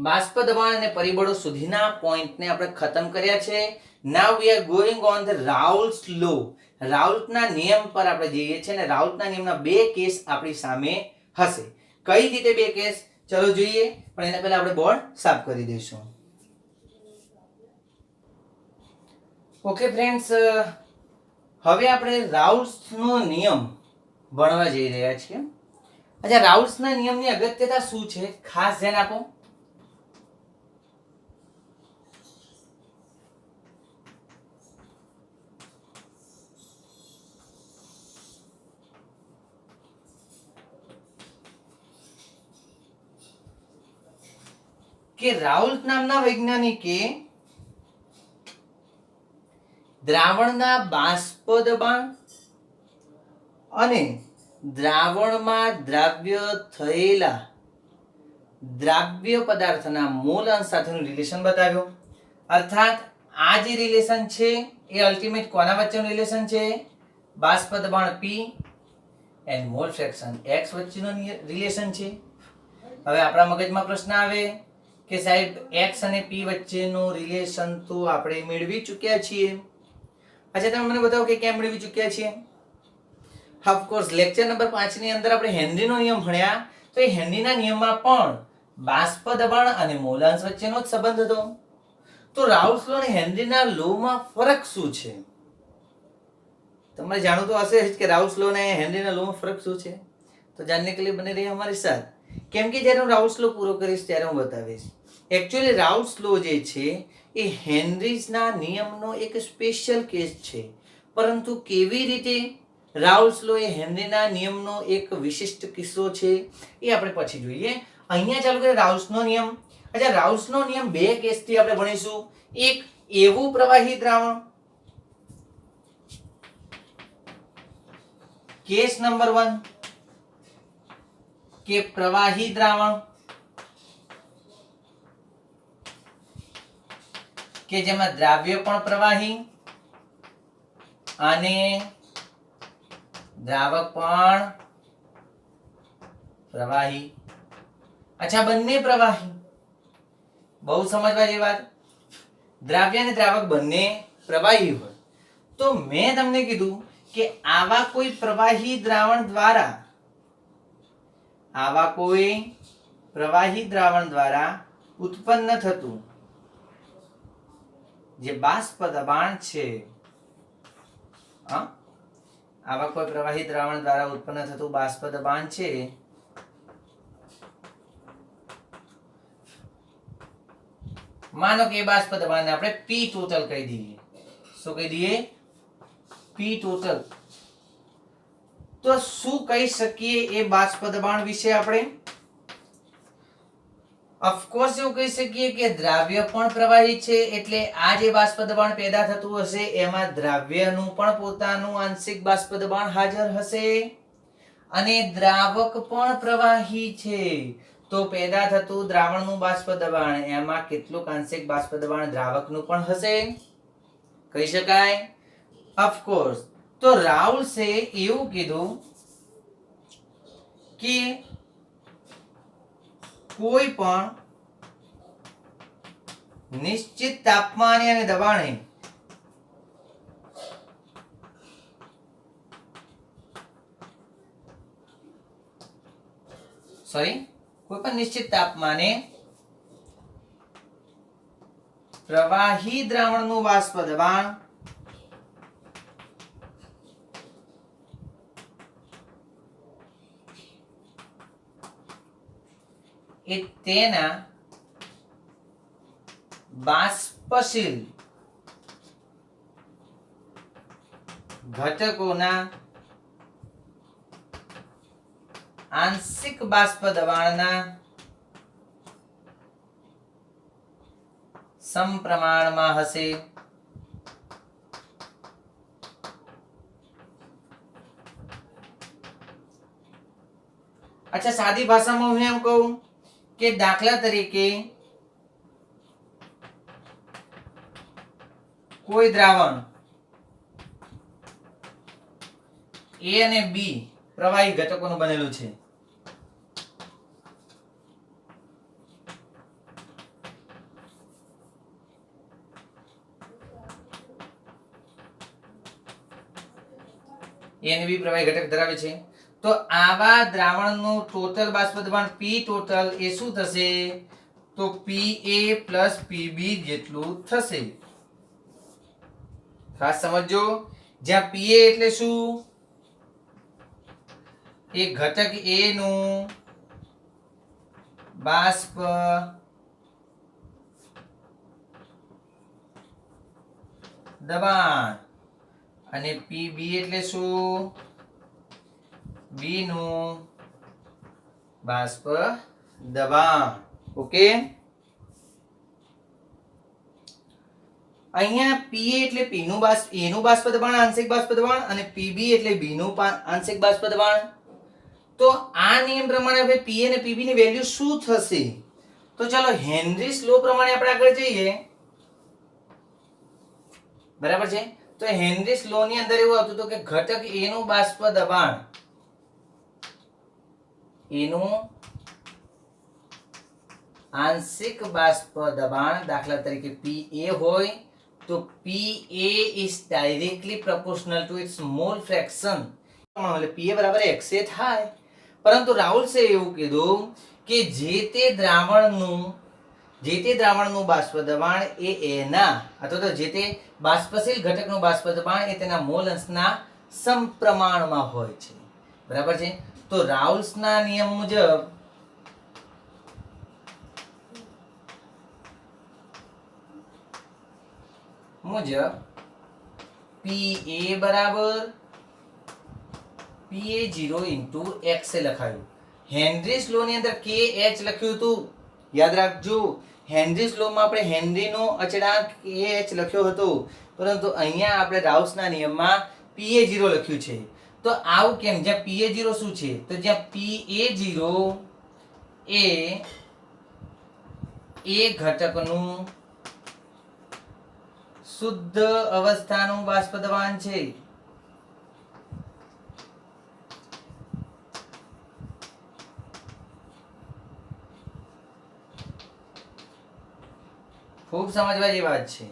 બાષ્પ દબાણ અને પરિબળો સુધીના પોઈન્ટને આપણે ખતમ કર્યા છે. Now we are going on the Raoult's law. રાઉલ્ટના નિયમ પર આપણે જઈએ છીએ અને રાઉલ્ટના નિયમના બે કેસ આપણી સામે હશે. કઈ રીતે બે કેસ, ચલો જોઈએ, પણ એના પહેલા આપણે બોર્ડ સાફ કરી દઈશું. ઓકે ફ્રેન્ડ્સ, હવે આપણે રાઉલ્ટ્સનો નિયમ ભણવા જઈ રહ્યા છીએ. અચ્છા, રાઉલ્ટ્સના નિયમની અગત્યતા શું છે, ખાસ ધ્યાન આપો. કે રાઉલ્ટ નામના વૈજ્ઞાનિકે દ્રાવણના બાષ્પ દબાણ અને દ્રાવણમાં દ્રાવ્ય થયેલા દ્રાવ્ય પદાર્થના મોલ અંશ સાથેનું રિલેશન બતાવ્યો. અર્થાત આ જે રિલેશન છે એ અલ્ટિમેટ કોના વચ્ચેનું રિલેશન છે? બાષ્પ દબાણ P and mall fraction X વચ્ચેનું રિલેશન છે. હવે આપણા મગજમાં પ્રશ્ન આવે કે સાહેબ X અને P વચ્ચેનું રિલેશન તો આપણે મેળવી ચૂક્યા છીએ. અચ્છા, તમે મને બતાવો કે કેમ મેળવી ચૂક્યા છીએ? ઓફકોર્સ લેક્ચર નંબર 5 ની અંદર આપણે હેનરીનો નિયમ ભણ્યા, તો એ હેનરીના નિયમમાં પણ બાષ્પ દબાણ અને મોલાંશ વચ્ચેનો જ સંબંધ હતો. તો રાઉલ્ટ્સ લો અને હેનરીના લોમાં ફરક શું છે? તમારે જાણવું તો હશે જ કે રાઉલ્ટ્સ લો અને હેનરીના લોમાં ફરક શું છે. તો જાણને કે લીએ બને રહીએ હમારી સાથ, કેમ કે જ્યારે હું રાઉલ્ટ્સ લો પૂરો કરીશ ત્યારે હું બતાવીશ. એકચ્યુઅલી રાઉલ્ટ્સ લો જે છે એ હેનરીઝના નિયમનો એક સ્પેશિયલ કેસ છે, પરંતુ કેવી રીતે રાઉલ્ટ્સ લો એ હેનરીના નિયમનો એક વિશિષ્ટ કિસ્સો છે એ આપણે પછી જોઈએ. અહીંયા ચાલુ કરીએ રાઉલ્ટ્સનો નિયમ. અચ્છા, રાઉલ્ટ્સનો નિયમ બે કેસથી આપણે ભણીશું. એક એવું પ્રવાહી દ્રાવણ, કેસ નંબર 1 કે પ્રવાહી દ્રાવણ કે જેમાં દ્રાવ્ય પણ પ્રવાહી અને દ્રાવક પણ પ્રવાહી. અચ્છા, બંને પ્રવાહી, બહુ સમજવા જેવી વાત. દ્રાવ્ય અને દ્રાવક બંને પ્રવાહી હોય તો મેં તમને કીધું કે આવા કોઈ પ્રવાહી દ્રાવણ દ્વારા ઉત્પન્ન થતું જે બાષ્પ દબાણ છે, આવા કોઈ પ્રવાહી દ્રાવણ દ્વારા ઉત્પન્ન થતું બાષ્પ દબાણ છે, માનો કે બાષ્પ દબાણને આપણે P ટોટલ કહી દઈએ. શું કહી દઈએ? P total. તો શું કહી શકીએ એ બાષ્પ દબાણ વિશે આપણે? ઓફકોર્સ એવું કહી શકીએ કે દ્રાવ્ય પણ પ્રવાહી છે, એટલે આ જે બાષ્પ દબાણ પેદા થતું હશે એમાં દ્રાવ્યનું પણ પોતાનું આંશિક બાષ્પ દબાણ હાજર હશે અને દ્રાવક પણ પ્રવાહી છે તો પેદા થતું દ્રાવણનું બાષ્પ દબાણ એમાં કેટલું આંશિક બાષ્પ દબાણ દ્રાવકનું પણ હશે કહી શકાય ઓફકોર્સ તો રાઉલ્સે એવું કીધું કે કોઈ પણ નિશ્ચિત તાપમાને અને દબાણે કોઈ પણ નિશ્ચિત તાપમાને પ્રવાહી દ્રાવણનું બાષ્પ દબાણ એ તેના બાષ્પશીલ ઘટકોના આંશિક બાષ્પ દબાણના સમપ્રમાણમાં હશે અચ્છા સાદી ભાષામાં હું એમ કહું કે દાખલા તરીકે કોઈ દ્રાવણ A અને B પ્રવાહી ઘટકોનું બનેલું છે A અને B પ્રવાહી ઘટક ધરાવે છે તો આવા દ્રાવણનું ટોટલ બાષ્પ દબાણ P ટોટલ એ શું થશે તો PA PB જેટલું થશે ખાસ સમજો જ્યાં PA એટલે શું એ ઘટક A નું બાષ્પ દબાણ અને PB એટલે શું B નું બાષ્પ દબાણ ઓકે અહીંયા PA એટલે P નું બાષ્પ A નું બાષ્પ દબાણ આંશિક બાષ્પ દબાણ અને PB એટલે B નું આંશિક બાષ્પ દબાણ તો આ નિયમ પ્રમાણે હવે PA અને PB ની વેલ્યુ શું થશે તો ચાલો હેનરીસ લો પ્રમાણે આપણે આગળ જઈએ બરાબર છે તો હેનરીસ લો ની અંદર એવું આવતું હતું કે ઘટક A નું બાષ્પ દબાણ A નું આંશિક બાષ્પ દબાણ દાખલા તરીકે PA હોય તો PA is directly proportional to its mole fraction એટલે PA બરાબર XA થાય પરંતુ રાઉલ્સે એવું કીધું કે જે તે દ્રાવણનું બાષ્પ દબાણ એ એના અથવા તો જે તે બાષ્પશીલ ઘટકનું બાષ્પ દબાણ એ તેના મોલ અંશના સમપ્રમાણમાં હોય છે બરાબર છે તો રાઉલ્સના નિયમ મુજબ PA બરાબર PA0 into XA લખાયું હેનરીસ લો ની અંદર KH લખ્યું હતું યાદ રાખજો હેનરીસ લો માં આપણે હેનરીનો અચળાંક KH લખ્યો હતો પરંતુ અહીંયા આપણે રાઉલ્સના નિયમમાં PA0 લખ્યું છે તો આવું કેમ જ્યાં PA0 શું છે તો જ્યાં PA0 એ ઘટકનું શુદ્ધ અવસ્થાનું બાષ્પ દબાણ છે ખૂબ સમજવા જેવી વાત છે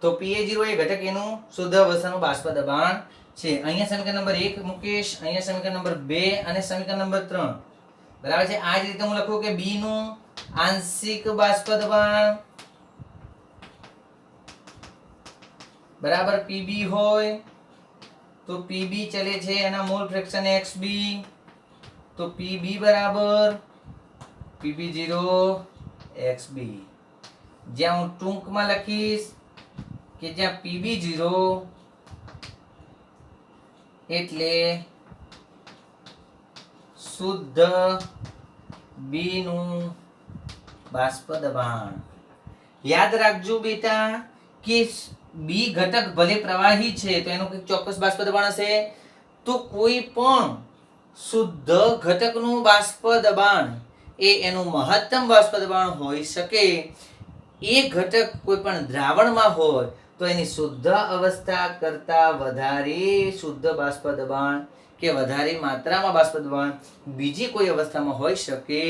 તો PA0 એ ઘટક એનું શુદ્ધ અવસ્થાનું બાષ્પ દબાણ છે અહીંયા સમીકરણ નંબર 1 મુકેશ અહીંયા સમીકરણ નંબર 2 અને સમીકરણ નંબર 3 બરાબર છે આ જ રીતે હું લખું કે B નું આંશિક બાષ્પ દબાણ બરાબર PB હોય તો PB ચલે છે એના મોલ ફ્રેક્શન XB તો PB બરાબર PB0 XB જ્યાં હું ટૂંકમાં લખીશ કે જ્યાં PB0 એટલે શુદ્ધ B નું બાષ્પ દબાણ યાદ રાખજો બેટા કે B ઘટક ભલે પ્રવાહી છે તો એનું કોઈ ચોક્કસ બાષ્પ દબાણ હશે તો કોઈ પણ શુદ્ધ ઘટકનું બાષ્પ દબાણ એ એનું મહત્તમ બાષ્પ દબાણ હોઈ શકે. એ ઘટક કોઈ પણ દ્રાવણમાં હોય તો એની શુદ્ધ અવસ્થા કરતા વધારે શુદ્ધ બાષ્પ દબાણ કે વધારે માત્રામાં બાષ્પ દબાણ બીજી કોઈ અવસ્થામાં હોઈ શકે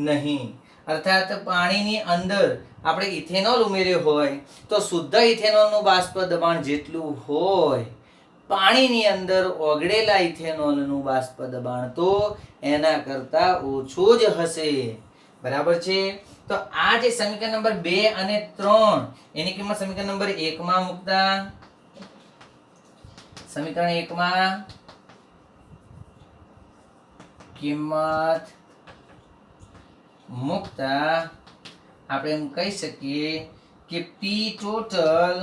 નહીં. અર્થાત પાણીની અંદર આપણે ઇથેનોલ ઉમેર્યો હોય તો શુદ્ધ ઇથેનોલનું બાષ્પ દબાણ જેટલું હોય, પાણીની અંદર ઓગળેલા ઇથેનોલનું બાષ્પ દબાણ તો એના કરતા ઓછું જ હશે. બરાબર છે. તો આ જે સમીકરણ નંબર 2 અને 3 એની કિંમત સમીકરણ નંબર 1 માં મૂકતા, સમીકરણ 1 માં કિંમત મૂકતા આપણે એમ કહી શકીએ કે પી ટોટલ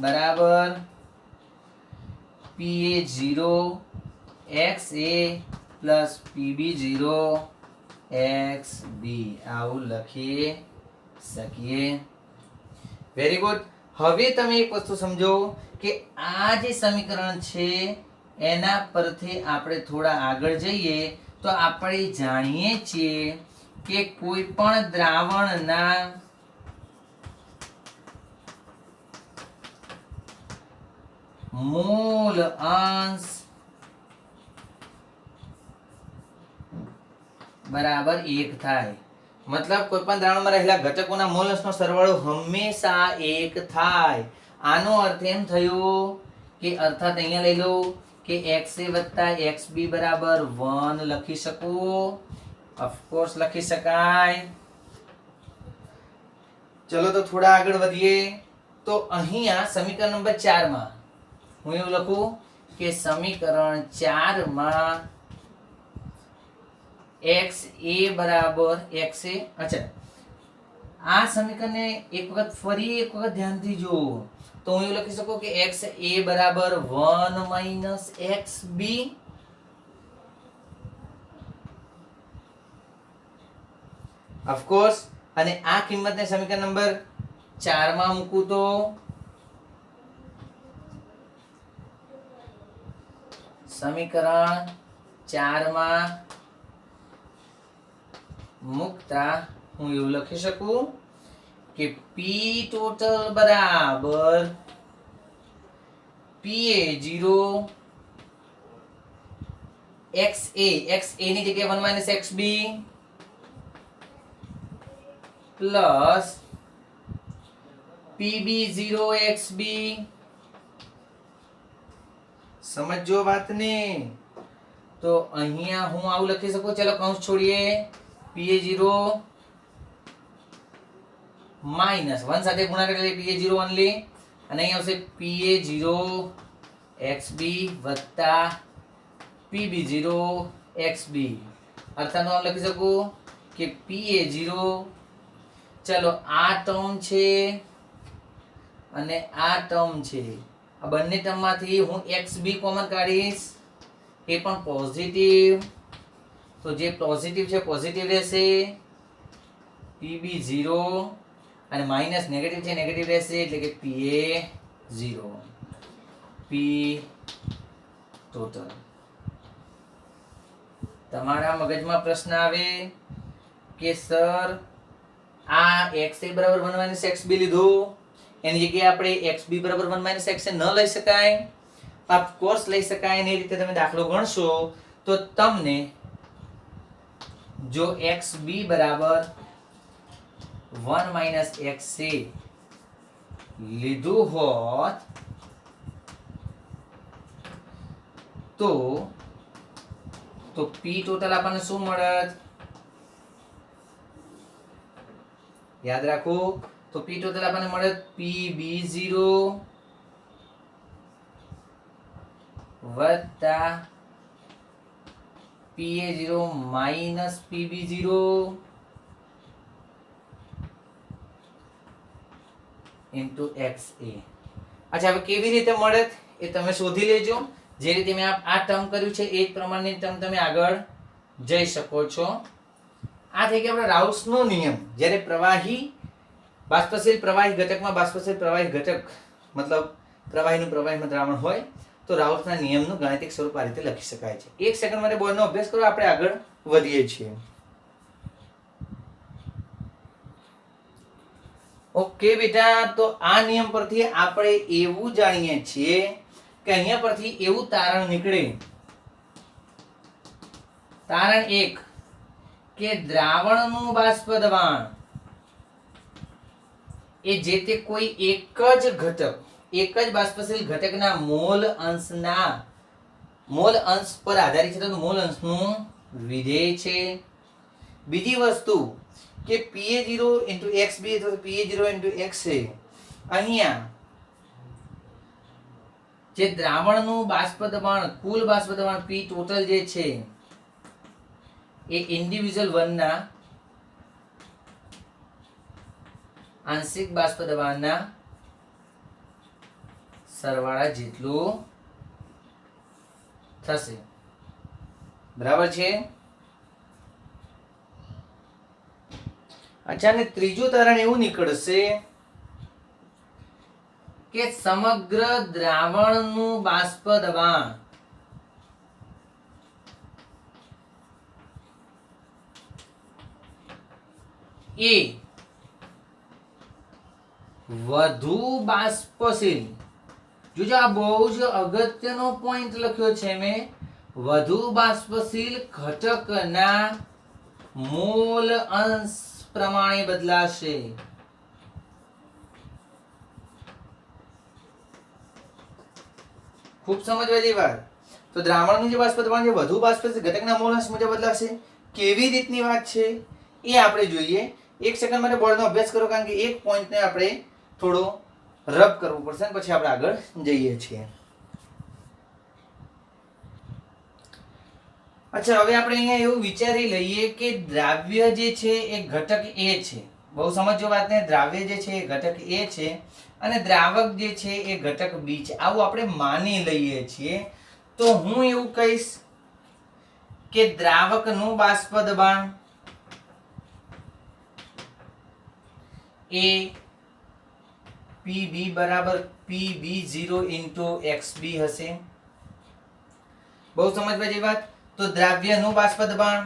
બરાબર PA0 XA plus PB0 XB આવું લખી શકીએ. Very good. હવે તમે એક વસ્તુ સમજો કે આ જે સમીકરણ છે એના પરથી આપણે થોડા આગળ જઈએ તો આપણે જાણીએ છીએ કે કોઈ પણ દ્રાવણના મોલ અંશ બરાબર 1 થાય. મતલબ કોઈ પણ દ્રાવણમાં રહેલા ઘટકોના મોલ અંશનો સરવાળો હંમેશા 1 થાય. આનો અર્થ એમ થયો કે અર્થાત અહીંયા લઈ લો કે XA + XB બરાબર 1 લખી શકું. ઓફકોર્સ લખી શકાય. ચલો તો થોડા આગળ વધીએ. તો અહીંયા સમીકરણ નંબર 4 માં હું એવું લખું કે સમીકરણ 4 માં XA બરાબર XA. અચ્છા, આ સમીકરણને એક વખત ધ્યાનથી જુઓ તો હું એવું લખી શકું કે XA બરાબર 1 - XB. ઓફકોર્સ. અને આ કિંમતને સમીકરણ નંબર 4 માં મૂકું તો સમીકરણ 4 માં મૂકતા હું એવું લખી શકું કે P ટોટલ બરાબર PA0 XA ની જગ્યાએ 1 - XB પ્લસ PB0 XB. સમજો વાતને. તો અહીંયા હું આવું લખી શકું. ચલો કૌંસ છોડીએ. PA0 માઈનસ 1 સાથે ગુણાકાર એટલે PA0 ઓન્લી, અને અહીંયા આવશે PA0 XB વત્તા PB0 XB. અર્થાત હું લખી શકું કે PA0, ચલો આ ટર્મ છે અને આ ટર્મ છે. આ બંને ટર્મમાંથી હું XB કોમન કાઢીશ, એ પણ પોઝિટિવ. તો જે પોઝિટિવ છે પોઝિટિવ રહેશે. PB0 અને માઈનસ નેગેટિવ છે નેગેટિવ રહેશે, એટલે કે PA0 P ટોટલ. તમારા મગજમાં પ્રશ્ન આવે કે સર આ XA બરાબર 1 - XB લીધું, એની જગ્યાએ આપણે XB બરાબર 1 - XA ન લઈ શકાય? ઓફકોર્સ લઈ શકાય. એની રીતે તમે દાખલો ગણશો તો તમને જો XB બરાબર 1 - XA લીધું હોત તો P ટોટલ આપણને શું મળત? યાદ રાખો. તો P ટોટલ આપણને મળત PB0 વત્તા PA0 minus PB0 into XA. અચ્છા, હવે કેવી રીતે મળત એ તમે શોધી લેજો. જે રીતે મેં આ ટર્મ કર્યું છે એ જ પ્રમાણની ટર્મ તમે આગળ જઈ શકો છો. આ થઈ ગયો આપણો રાઉલ્સનો નિયમ. જ્યારે પ્રવાહી બાષ્પશીલ પ્રવાહી ઘટકમાં બાષ્પશીલ પ્રવાહી ઘટક મતલબ પ્રવાહીનું પ્રવાહીમાં દ્રાવણ હોય તો રાઉલ્ટના નિયમનું ગાણિતિક સ્વરૂપ આ રીતે લખી શકાય છે. 1 સેકન્ડ માટે બોર્ડનો અભ્યાસ કરો, આપણે આગળ વધીએ છીએ. ઓકે બેટા, તો આ નિયમ પરથી આપણે એવું જાણીએ છીએ કે અહીંયા પરથી એવું તારણ નીકળે, તારણ 1 કે દ્રાવણનું બાષ્પ દબાણ એ જે તે કોઈ એક જ ઘટક, એક જ બાષ્પશીલ ઘટકના મોલ અંશ પર આધારિત છે, તો મોલ અંશનું વિધેય છે. બીજી વસ્તુ કે PA0 * XB અથવા PA0 * X છે, અહીંયા જે દ્રાવણનું બાષ્પ દબાણ, કુલ બાષ્પ દબાણ P ટોટલ જે છે એ ઇન્ડિવિડ્યુઅલ 1 ના આંશિક બાષ્પ દબાણના સરવાળા જેટલું થશે. બરાબર છે? અચ્છા, ને ત્રીજું તારણ એવું નીકળશે કે સમગ્ર દ્રાવણનું બાષ્પ દબાણ એ વધુ બાષ્પશીલ, જોજો આ બહુ જ અગત્યનો પોઈન્ટ લખ્યો છે મેં, વધુ બાષ્પશીલ ઘટકના મોલ અંશ પ્રમાણે બદલાશે. ખૂબ સમજવા જેવી વાત. તો દ્રાવણનું જે બાષ્પ દબાણ છે વધુ બાષ્પશીલ ઘટકના મોલ અંશ મુજબ બદલાશે. કેવી રીતની વાત છે એ આપણે જોઈએ. 1 સેકન્ડ માટે બોર્ડનો અભ્યાસ કરો, કારણ કે એક પોઈન્ટને આપણે થોડો રબ કરવું પડશે, પછી આપણે આગળ જઈએ છીએ. અચ્છા, હવે આપણે અહીંયા એવું વિચારી લઈએ કે દ્રાવ્ય જે છે એ ઘટક A છે. બહુ સમજો વાતને. દ્રાવ્ય જે છે એ ઘટક A છે અને દ્રાવક જે છે એ ઘટક B છે. આવું આપણે માની લઈએ છીએ. તો હું એવું કહીશ કે દ્રાવકનું બાષ્પ દબાણ એ PB બરાબર PB0 * XB હશે. બહુ સમજવા જેવી વાત. તો દ્રાવ્યનું બાષ્પ દબાણ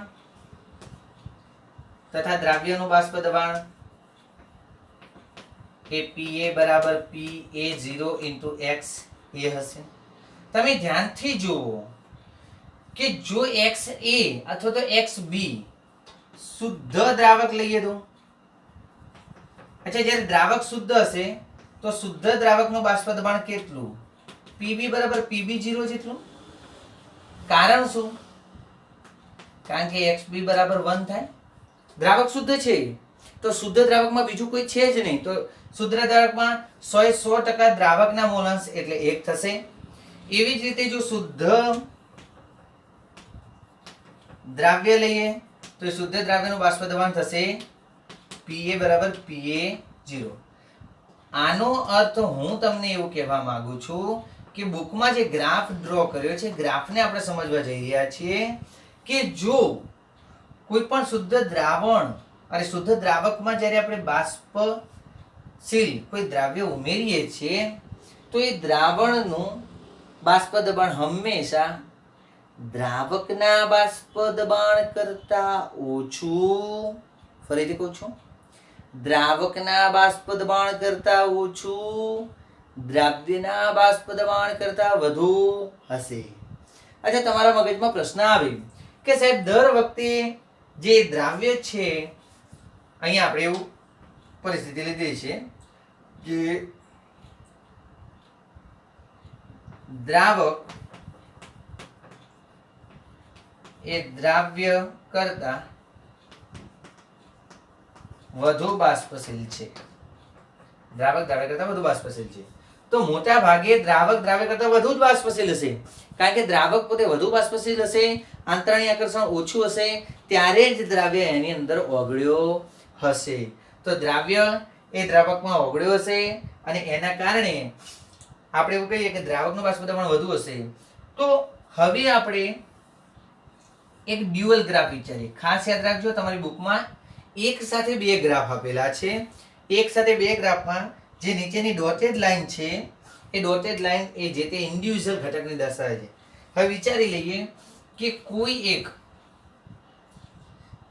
તથા દ્રાવ્યનું બાષ્પ દબાણ એ PA બરાબર PA0 * X એ હશે. તમે ધ્યાનથી જુઓ કે જો XA અથવા તો XB શુદ્ધ દ્રાવક લઈએ તો, અચ્છા, જ્યારે દ્રાવક શુદ્ધ હશે તો શુદ્ધ દ્રાવકનું બાષ્પ દબાણ કેટલું? PB બરાબર PB0 જેટલું. કારણ શું? કારણ કે XB બરાબર 1 થાય. દ્રાવક શુદ્ધ છે તો શુદ્ધ દ્રાવકમાં બીજું કોઈ છે જ નહીં, તો શુદ્ધ દ્રાવકમાં 100% દ્રાવકના મોલ અંશ એટલે 1 થશે. એવી જ રીતે જો શુદ્ધ દ્રાવ્ય લઈએ તો શુદ્ધ દ્રાવ્યનું બાષ્પ દબાણ થશે PA બરાબર PA0. આનો અર્થ હું તમને એવું કહેવા માંગુ છું કે બુકમાં જે ગ્રાફ ડ્રો કર્યો છે, ગ્રાફને આપણે સમજવા જઈ રહ્યા છીએ કે જો કોઈ પણ શુદ્ધ દ્રાવણ અને શુદ્ધ દ્રાવકમાં જ્યારે આપણે બાષ્પશીલ કોઈ દ્રાવ્ય ઉમેરીએ છીએ તો એ દ્રાવણનું બાષ્પ દબાણ હંમેશા દ્રાવકના બાષ્પ દબાણ કરતા ઓછું, ફરીથી કહું છું, દ્રાવકના બાષ્પ દબાણ કરતા ઓછું દ્રાવ્યના બાષ્પ દબાણ કરતા વધુ હશે. અચ્છા, તમારા મગજમાં પ્રશ્ન આવે કે સાહેબ દર વખતે જે દ્રાવ્ય છે, અહીંયા આપણે એવું પરિસ્થિતિ લીધી છે કે દ્રાવક એ દ્રાવ્ય કરતા વધુ બાષ્પશીલ છે. દ્રાવક દ્રાવ્ય કરતા વધુ બાષ્પશીલ છે. તો મોટા ભાગે દ્રાવક દ્રાવ્ય કરતા વધુ જ બાષ્પશીલ હશે, કારણ કે દ્રાવક પોતે વધુ બાષ્પશીલ હશે, આંતરણીય આકર્ષણ ઓછું હશે, ત્યારે જ દ્રાવ્ય એની અંદર ઓગળ્યો હશે. તો દ્રાવ્ય એ દ્રાવકમાં ઓગળ્યો હશે અને એના કારણે આપણે એવું કહીએ કે દ્રાવકનું બાષ્પ દબાણ વધુ હશે. તો હવે આપણે એક ડ્યુઅલ ગ્રાફ વિચારીએ. ખાસ યાદ રાખજો, તમારી બુકમાં એક સાથે બે ગ્રાફ આપેલા છે. એક સાથે બે ગ્રાફમાં જે નીચેની ડોટેડ લાઈન છે એ ડોટેડ લાઈન એ જે તે ઇન્ડિવિજ્યુઅલ ઘટકને દર્શાવે છે. હવે વિચારી લઈએ કે કોઈ એક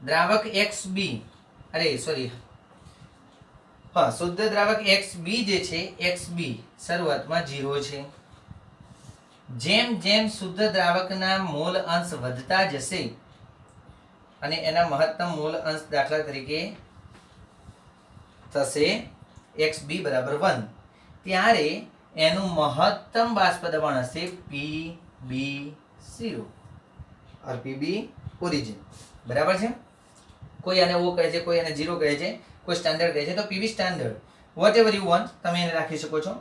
દ્રાવક XB, શુદ્ધ દ્રાવક XB જે છે, XB શરૂઆતમાં 0 છે. જેમ જેમ શુદ્ધ દ્રાવકના મોલ અંશ વધતા જશે અને એના મહત્તમ મોલ અંશ દાખલા તરીકે થશે XB બરાબર 1, ત્યારે એનું મહત્તમ બાષ્પ દબાણ હશે PB0 or PB ઓરિજિન. બરાબર છે. કોઈ આને O કહે છે, કોઈ આને 0 કહે છે, કોઈ સ્ટાન્ડર્ડ કહે છે, તો PB standard whatever you want તમે એને રાખી શકો છો.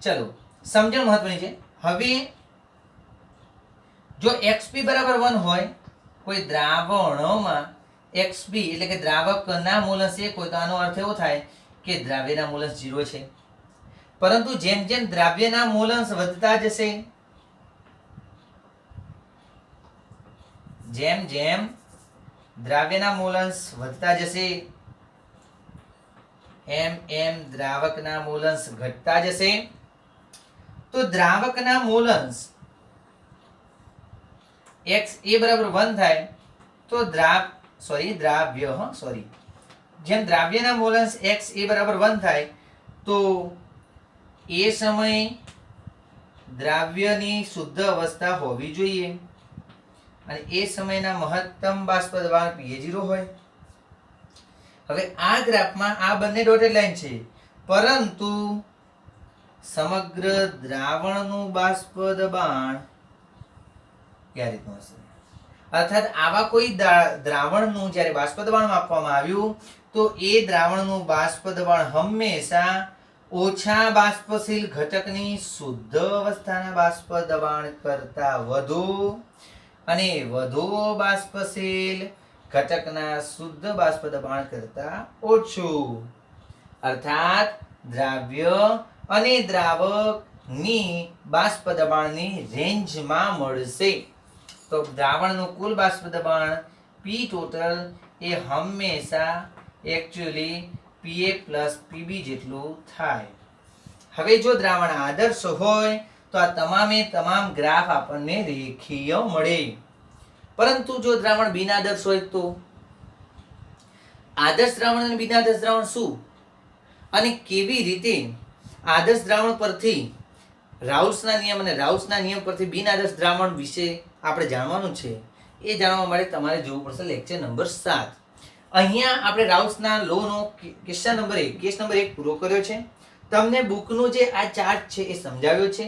ચલો, સમજણ મહત્વની છે. હવે જો XB બરાબર 1 હોય કોઈ દ્રાવણમાં XB એટલે કે દ્રાવકના મૂલાંશ 1 હોય તો આનો અર્થ એવો થાય કે દ્રાવ્યના મૂલાંશ 0 છે. પરંતુ જેમ જેમ દ્રાવ્યના મૂલાંશ વધતા જશે, જેમ જેમ દ્રાવ્યના મૂલાંશ વધતા જશે એમ એમ દ્રાવકના મૂલાંશ ઘટતા જશે. તો દ્રાવકના મૂલાંશ XA બરાબર 1 થાય તો જેમ દ્રાવ્યના મૂલાંશ XA બરાબર 1 થાય તો એ સમયે દ્રાવ્યની શુદ્ધ અવસ્થા હોવી જોઈએ અને એ સમયના મહત્તમ બાષ્પ દબાણ PA0 હોય. હવે આ ગ્રાફમાં આ બંને ડોટેડ લાઈન છે, પરંતુ સમગ્ર દ્રાવણનું બાષ્પ દબાણ કયા રીતનું હશે? અર્થાત આવા કોઈ દ્રાવણનું જ્યારે બાષ્પ દબાણ માપવામાં આવ્યું તો એ દ્રાવણનું બાષ્પ દબાણ હંમેશા ઓછા બાષ્પશીલ ઘટકની શુદ્ધ અવસ્થાના બાષ્પ દબાણ કરતા વધુ અને વધુ બાષ્પશીલ ઘટકના શુદ્ધ બાષ્પ દબાણ કરતા ઓછું. અર્થાત દ્રાવ્ય અને દ્રાવકની બાષ્પ દબાણની રેન્જમાં મળશે. તો દ્રાવણનું કુલ બાષ્પ દબાણ P ટોટલ એ હંમેશા એકચ્યુઅલી PA પ્લસ PB જેટલું થાય. હવે જો દ્રાવણ આદર્શ હોય તો આ તમામે તમામ ગ્રાફ આપણને રેખીય મળે. પરંતુ જો દ્રાવણ બિનાદર્શ હોય તો આદર્શ દ્રાવણ અને બિનાદર્શ દ્રાવણ શું અને કેવી રીતે આદર્શ દ્રાવણ પરથી રાઉલ્સના નિયમ અને રાઉલ્સના નિયમ પરથી બિનાદર્શ દ્રાવણ વિશે આપણે જાણવાનું છે. એ જાણવા માટે તમારે જોવું પડશે લેક્ચર નંબર 7. અહીંયા આપણે રાઉલ્સના લોનો કેસ નંબર 1 પૂરો કર્યો છે. તમને બુકનો જે આ ચાર્ટ છે એ સમજાવ્યો છે.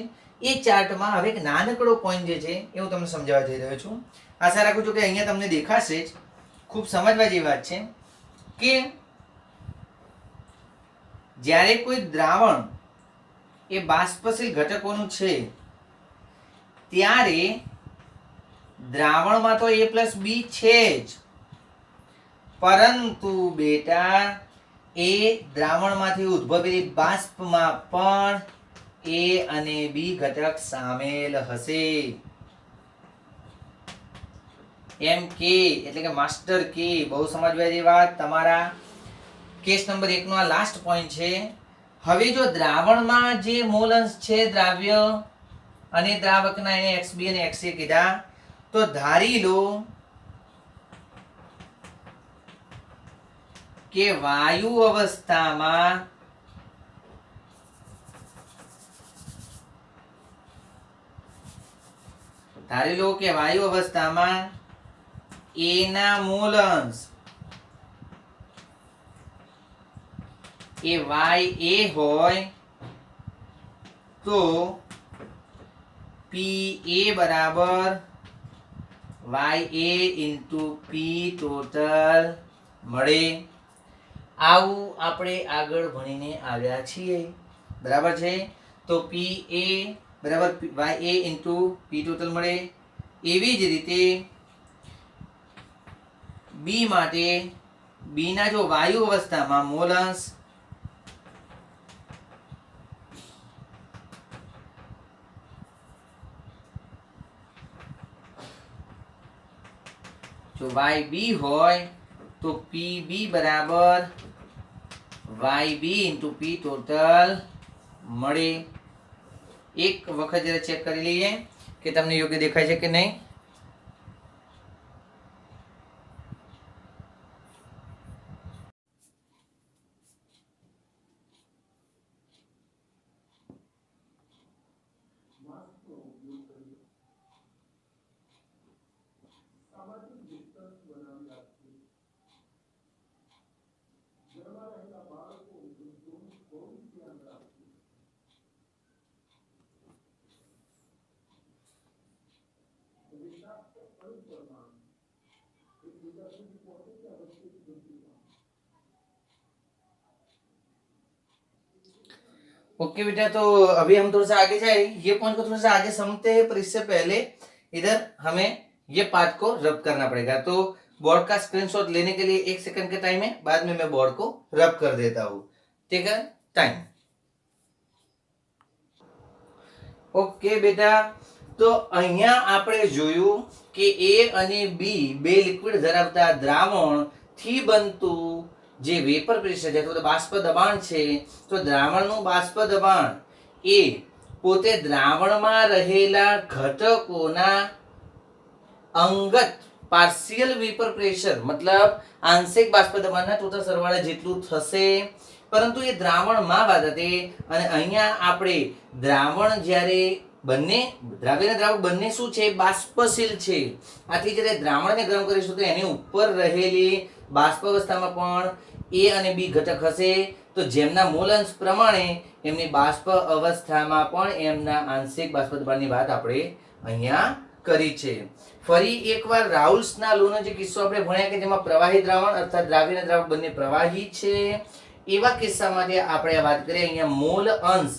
એ ચાર્ટમાં હવે એક નાનકડો પોઈન્ટ જે છે એ હું તમને સમજાવવા જઈ રહ્યો છું. આશા રાખું છું કે અહીંયા તમને દેખાશે જ. ખૂબ સમજવા જેવી વાત છે કે જ્યારે કોઈ દ્રાવણ એ બાષ્પશીલ ઘટકોનું છે ત્યારે દ્રાવણમાં તો A પ્લસ B છે જ, પરંતુ બેટા એ દ્રાવણમાંથી ઉદ્ભવેલી બાષ્પમાં પણ A અને B ઘટક સામેલ હશે. MK એટલે કે માસ્ટર K. બહુ સમજવા જેવી વાત. તમારા કેસ નંબર 1 નો આ લાસ્ટ પોઈન્ટ છે. હવે જો દ્રાવણમાં જે મોલ અંશ છે દ્રાવ્ય અને દ્રાવકના એને XB અને XA કીધા, તો ધારી લો કે વાયુ અવસ્થામાં A ના મોલ અંશ એ YA હોય તો PA બરાબર YA into P ટોટલ મળે. આવું આપણે આગળ ભણીને આવ્યા છીએ. બરાબર છે. તો PA બરાબર YA into P ટોટલ મળે. એવી જ રીતે B માટે B ના જો વાયુ અવસ્થામાં મોલ અંશ જો YB હોય તો PB બરાબર YB into P ટોટલ મળે. એક વખત જરા ચેક કરી લઈએ કે તમને યોગ્ય દેખાય છે કે નહીં. ओके बेटा, तो अभी हम थोड़ा सा आगे जाए, ये पॉइंट को थोड़ा सा आगे समझते हैं, पर इससे पहले इधर हमें ये पार्ट को रब करना पड़ेगा. तो बोर्ड का स्क्रीनशॉट लेने के लिए 1 सेकंड का टाइम है, बाद में मैं बोर्ड को रब कर देता हूं. ठीक है, टाइम. ओके बेटा, तो અહીંયા આપણે જોયું કે A અને B બે લિક્વિડ ધરાવતા દ્રાવણ થી બનતું જે વેપર પ્રેશર છે, તો બાષ્પ દબાણ છે, તો દ્રાવણનું બાષ્પ દબાણ એ પોતે દ્રાવણમાં રહેલા ઘટકોના અંગત પાર્શિયલ વેપર પ્રેશર મતલબ આંશિક બાષ્પ દબાણના ટોટલ સરવાળા જેટલું થશે. પરંતુ એ દ્રાવણમાં બાબતે અને અહીંયા આપણે દ્રાવણ જ્યારે બંને દ્રાવ્ય અને દ્રાવક બંને શું છે, બાષ્પશીલ છે. આથી જ્યારે દ્રાવણને ગરમ કરીશું તો એની ઉપર રહેલી બાષ્પાવસ્થામાં પણ A અને B ઘટક હશે, તો જેમના મોલ અંશ પ્રમાણે એમની બાષ્પ અવસ્થામાં પણ એમના આંશિક બાષ્પ દબાણની વાત આપણે અહીંયા કરી છે. ફરી એકવાર રાઉલ્સના લોનો જે કિસ્સો આપણે ભણ્યા કે જેમાં પ્રવાહી દ્રાવણ અર્થાત દ્રાવ્ય અને દ્રાવક બંને પ્રવાહી છે, એવા કિસ્સા માટે આપણે વાત કરીએ અહીંયા મોલ અંશ.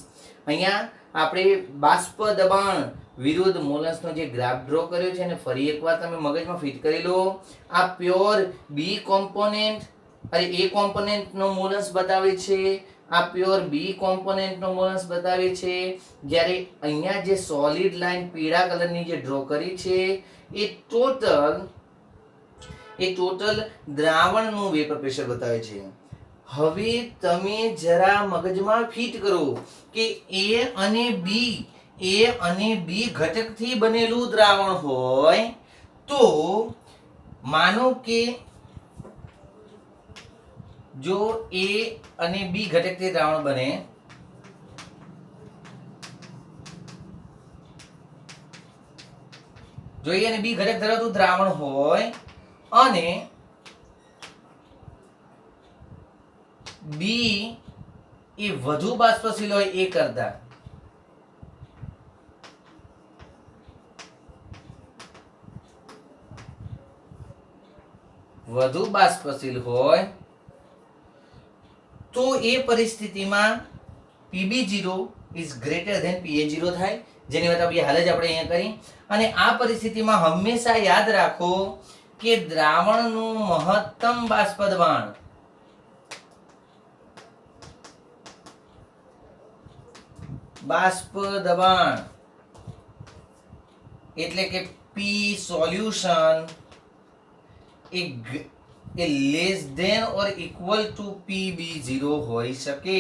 અહીંયા આપણે બાષ્પ દબાણ વિરુદ્ધ મોલ અંશનો જે ગ્રાફ ડ્રો કર્યો છે અને ફરી એકવાર તમે મગજમાં ફિટ કરી લો. આ પ્યોર બી કોમ્પોનેન્ટ અરે એ કોમ્પોનેન્ટનો મોલ અંશ બતાવે છે, આ પ્યોર બી કોમ્પોનેન્ટનો મોલ અંશ બતાવે છે, જ્યારે અહીંયા જે સોલિડ લાઈન પીળા કલરની જે ડ્રો કરી છે એ ટોટલ દ્રાવણનું વેપર પ્રેશર બતાવે છે. હવે તમે જરા મગજમાં ફિટ કરો કે A અને B ઘટકથી બનેલું દ્રાવણ હોય તો માનો કે જો A અને B ઘટકથી દ્રાવણ બને, જો A અને B ઘટક ધરાવતું દ્રાવણ હોય અને B એ વધુ બાષ્પશીલ હોય A કરતા, વધુ બાષ્પશીલ હોય તો એ પરિસ્થિતિમાં Pb0 is greater than Pa0 થાય, જેની વાત આપણે હાલ જ આપણે અહીંયા કરી. અને આ પરિસ્થિતિમાં હંમેશા યાદ રાખો કે દ્રાવણનું મહત્તમ બાષ્પ દબાણ એટલે કે P સોલ્યુશન એ less than or equal to Pb0 હોઈ શકે.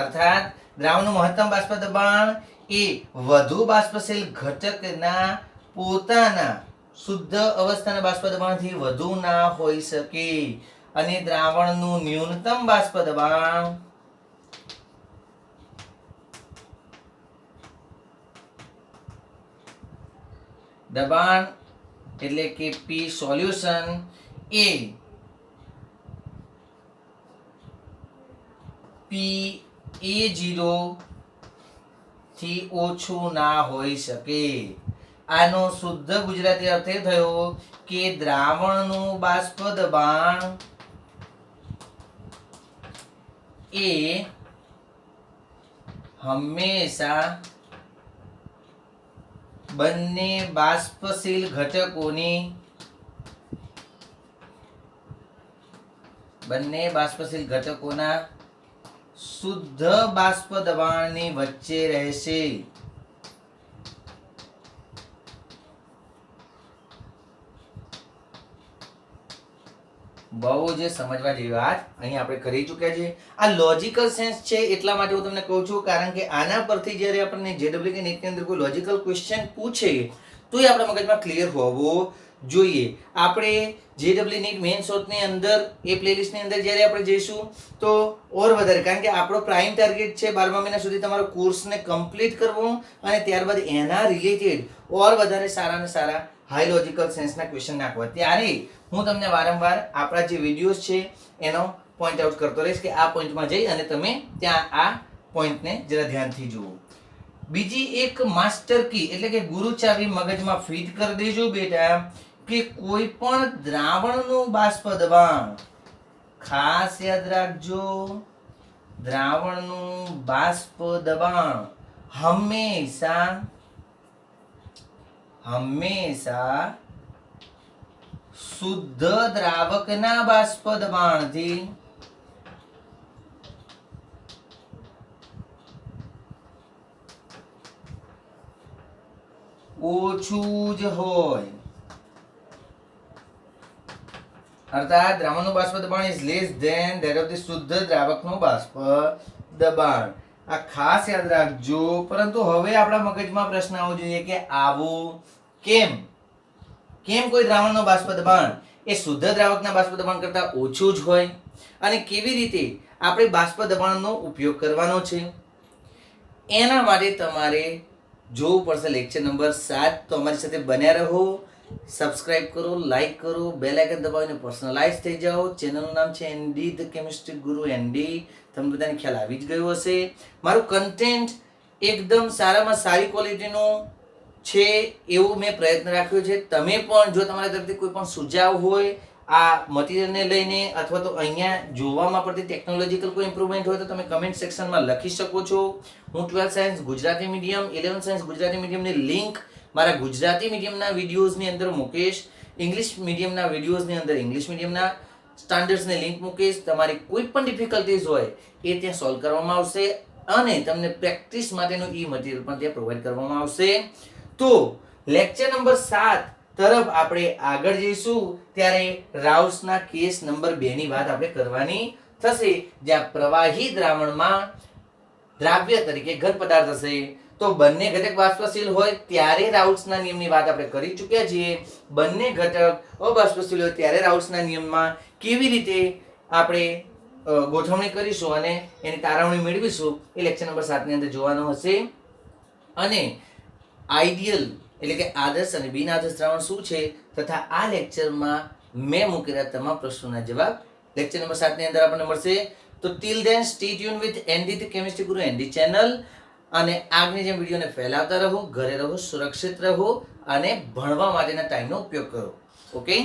અર્થાત દ્રાવણનું મહત્તમ બાષ્પ દબાણ એ વધુ બાષ્પશીલ ઘટકના પોતાના શુદ્ધ અવસ્થાના બાષ્પ દબાણથી વધુ ના હોઈ શકે, અને દ્રાવણનું ન્યૂનતમ બાષ્પ દબાણ એટલે કે P સોલ્યુશન એ Pa0 થી ઓછું ના હોઈ શકે. આનો શુદ્ધ ગુજરાતી અર્થ એ થયો કે દ્રાવણનું બાષ્પ દબાણ એ હંમેશા બંને બાષ્પશીલ ઘટકોના શુદ્ધ બાષ્પ દબાણની વચ્ચે રહેશે. બહુ જ સમજવા જેવી વાત અહીં આપણે કરી ચૂક્યા છે. આ લોજિકલ સેન્સ છે એટલા માટે હું તમને કહું છું, કારણ કે આના પરથી જ્યારે આપણને JEE નીટની અંદર કોઈ લોજિકલ ક્વેશ્ચન પૂછે તો એ આપણા મગજમાં ક્લિયર હોવો જોઈએ. આપણે JEE નીટ મેઇન શોર્ટની અંદર એ પ્લેલિસ્ટની અંદર જ્યારે આપણે જઈશું તો ઓર વધારે, કારણ કે આપણો પ્રાઇમ ટાર્ગેટ છે 12મા મહિના સુધી તમારો કોર્સને કમ્પ્લીટ કરવો અને ત્યારબાદ એના રિલેટેડ ઓર વધારે સારા અને સારા હાઈ લોજિકલ સેન્સના ક્વેશ્ચન નાખવા. ત્યારે હું તમને વારંવાર આપણા જે વિડીયોઝ છે એનો પોઈન્ટ આઉટ કરતો રહીશ કે આ પોઈન્ટમાં જઈ અને તમે ત્યાં આ પોઈન્ટને જરા ધ્યાનથી જુઓ. બીજી એક માસ્ટર કી એટલે કે ગુરુ ચાવી મગજમાં ફીટ કરી દેજો બેટા કે કોઈ પણ દ્રાવણનું બાષ્પ દબાણ, ખાસ યાદ રાખજો, દ્રાવણનું બાષ્પ દબાણ હંમેશા શુદ્ધ દ્રાવકના બાષ્પ દબાણથી ઓછું જ હોય. અર્થાત દ્રાવણનું બાષ્પ દબાણ is less than that of the શુદ્ધ દ્રાવકનું બાષ્પ દબાણ. આ ખાસ યાદ રાખજો. પરંતુ હવે આપણા મગજમાં પ્રશ્ન આવવો જોઈએ કે આવું કેમ? કેમ કોઈ દ્રાવણનું બાષ્પ દબાણ એ શુદ્ધ દ્રાવકના બાષ્પ દબાણ કરતાં ઓછું જ હોય અને કેવી રીતે આપણે બાષ્પ દબાણનો ઉપયોગ કરવાનો છે એના માટે તમારે જોવું પડશે લેક્ચર નંબર 7. તો અમારી સાથે બન્યા રહો, સબસ્ક્રાઇબ કરો, લાઈક કરો, બેલ આઇકન દબાવીને પર્સનલાઇઝ થઈ જાઓ. ચેનલનું નામ છે એનડી ધ કેમિસ્ટ્રી ગુરુ એનડી. તમને બધાને ખ્યાલ આવી જ ગયો હશે. મારું કન્ટેન્ટ એકદમ સારામાં સારી ક્વોલિટીનું છે એવું મેં પ્રયત્ન રાખ્યો છે. તમે પણ જો તમારા તરફથી કોઈ પણ સુઝાવ હોય આ મટીરિયલને લઈને અથવા તો અહીંયા જોવામાં પડતી ટેકનોલોજીકલ કોઈ ઇમ્પ્રુવમેન્ટ હોય તો તમે કમેન્ટ સેક્શનમાં લખી શકો છો. હું 12 science Gujarati medium, 11 science Gujarati મીડિયમની લિંક મારા ગુજરાતી મીડિયમના વિડીયોઝની અંદર મૂકીશ, ઇંગ્લિશ મીડિયમના વિડીયોઝની અંદર ઇંગ્લિશ મીડિયમના સ્ટાન્ડર્ડ્સની લિંક મૂકીશ. તમારી કોઈ પણ ડિફિકલ્ટીઝ હોય એ ત્યાં સોલ્વ કરવામાં આવશે અને તમને પ્રેક્ટિસ માટેનું ઈ મટીરિયલ પણ ત્યાં પ્રોવાઈડ કરવામાં આવશે. તો લેક્ચર નંબર 7 તરફ આપણે આગળ જઈશું ત્યારે રાઉલ્સના કેસ નંબર 2 ની વાત આપણે કરવાની થશે, જ્યાં પ્રવાહી દ્રાવણમાં દ્રાવ્ય તરીકે ઘન પદાર્થ હશે તો બંને ઘટક બાષ્પશીલ હોય ત્યારે રાઉલ્સના નિયમની વાત આપણે કરી ચૂક્યા છીએ. બંને ઘટક અબાષ્પશીલ હોય ત્યારે રાઉલ્સના નિયમમાં કેવી રીતે આપણે ગોઠવણી કરીશું અને એની તારવણી મેળવીશું એ લેક્ચર નંબર 7 ની અંદર જોવાનું હશે. અને આઈડિયલ એટલે કે આદર્શ અને બિન આદર્શ દ્રાવણ શું છે તથા આ લેક્ચરમાં મેં મૂકેલા તમામ પ્રશ્નોના જવાબ લેક્ચર નંબર 7 ની અંદર આપણને મળશે. તો till then stay tune with ND the chemistry ગુરુ એનડી ચેનલ અને આગની જેમ વિડીયોને ફેલાવતા રહો, ઘરે રહો, સુરક્ષિત રહો અને ભણવા માટેના ટાઈમનો ઉપયોગ કરો. ઓકે.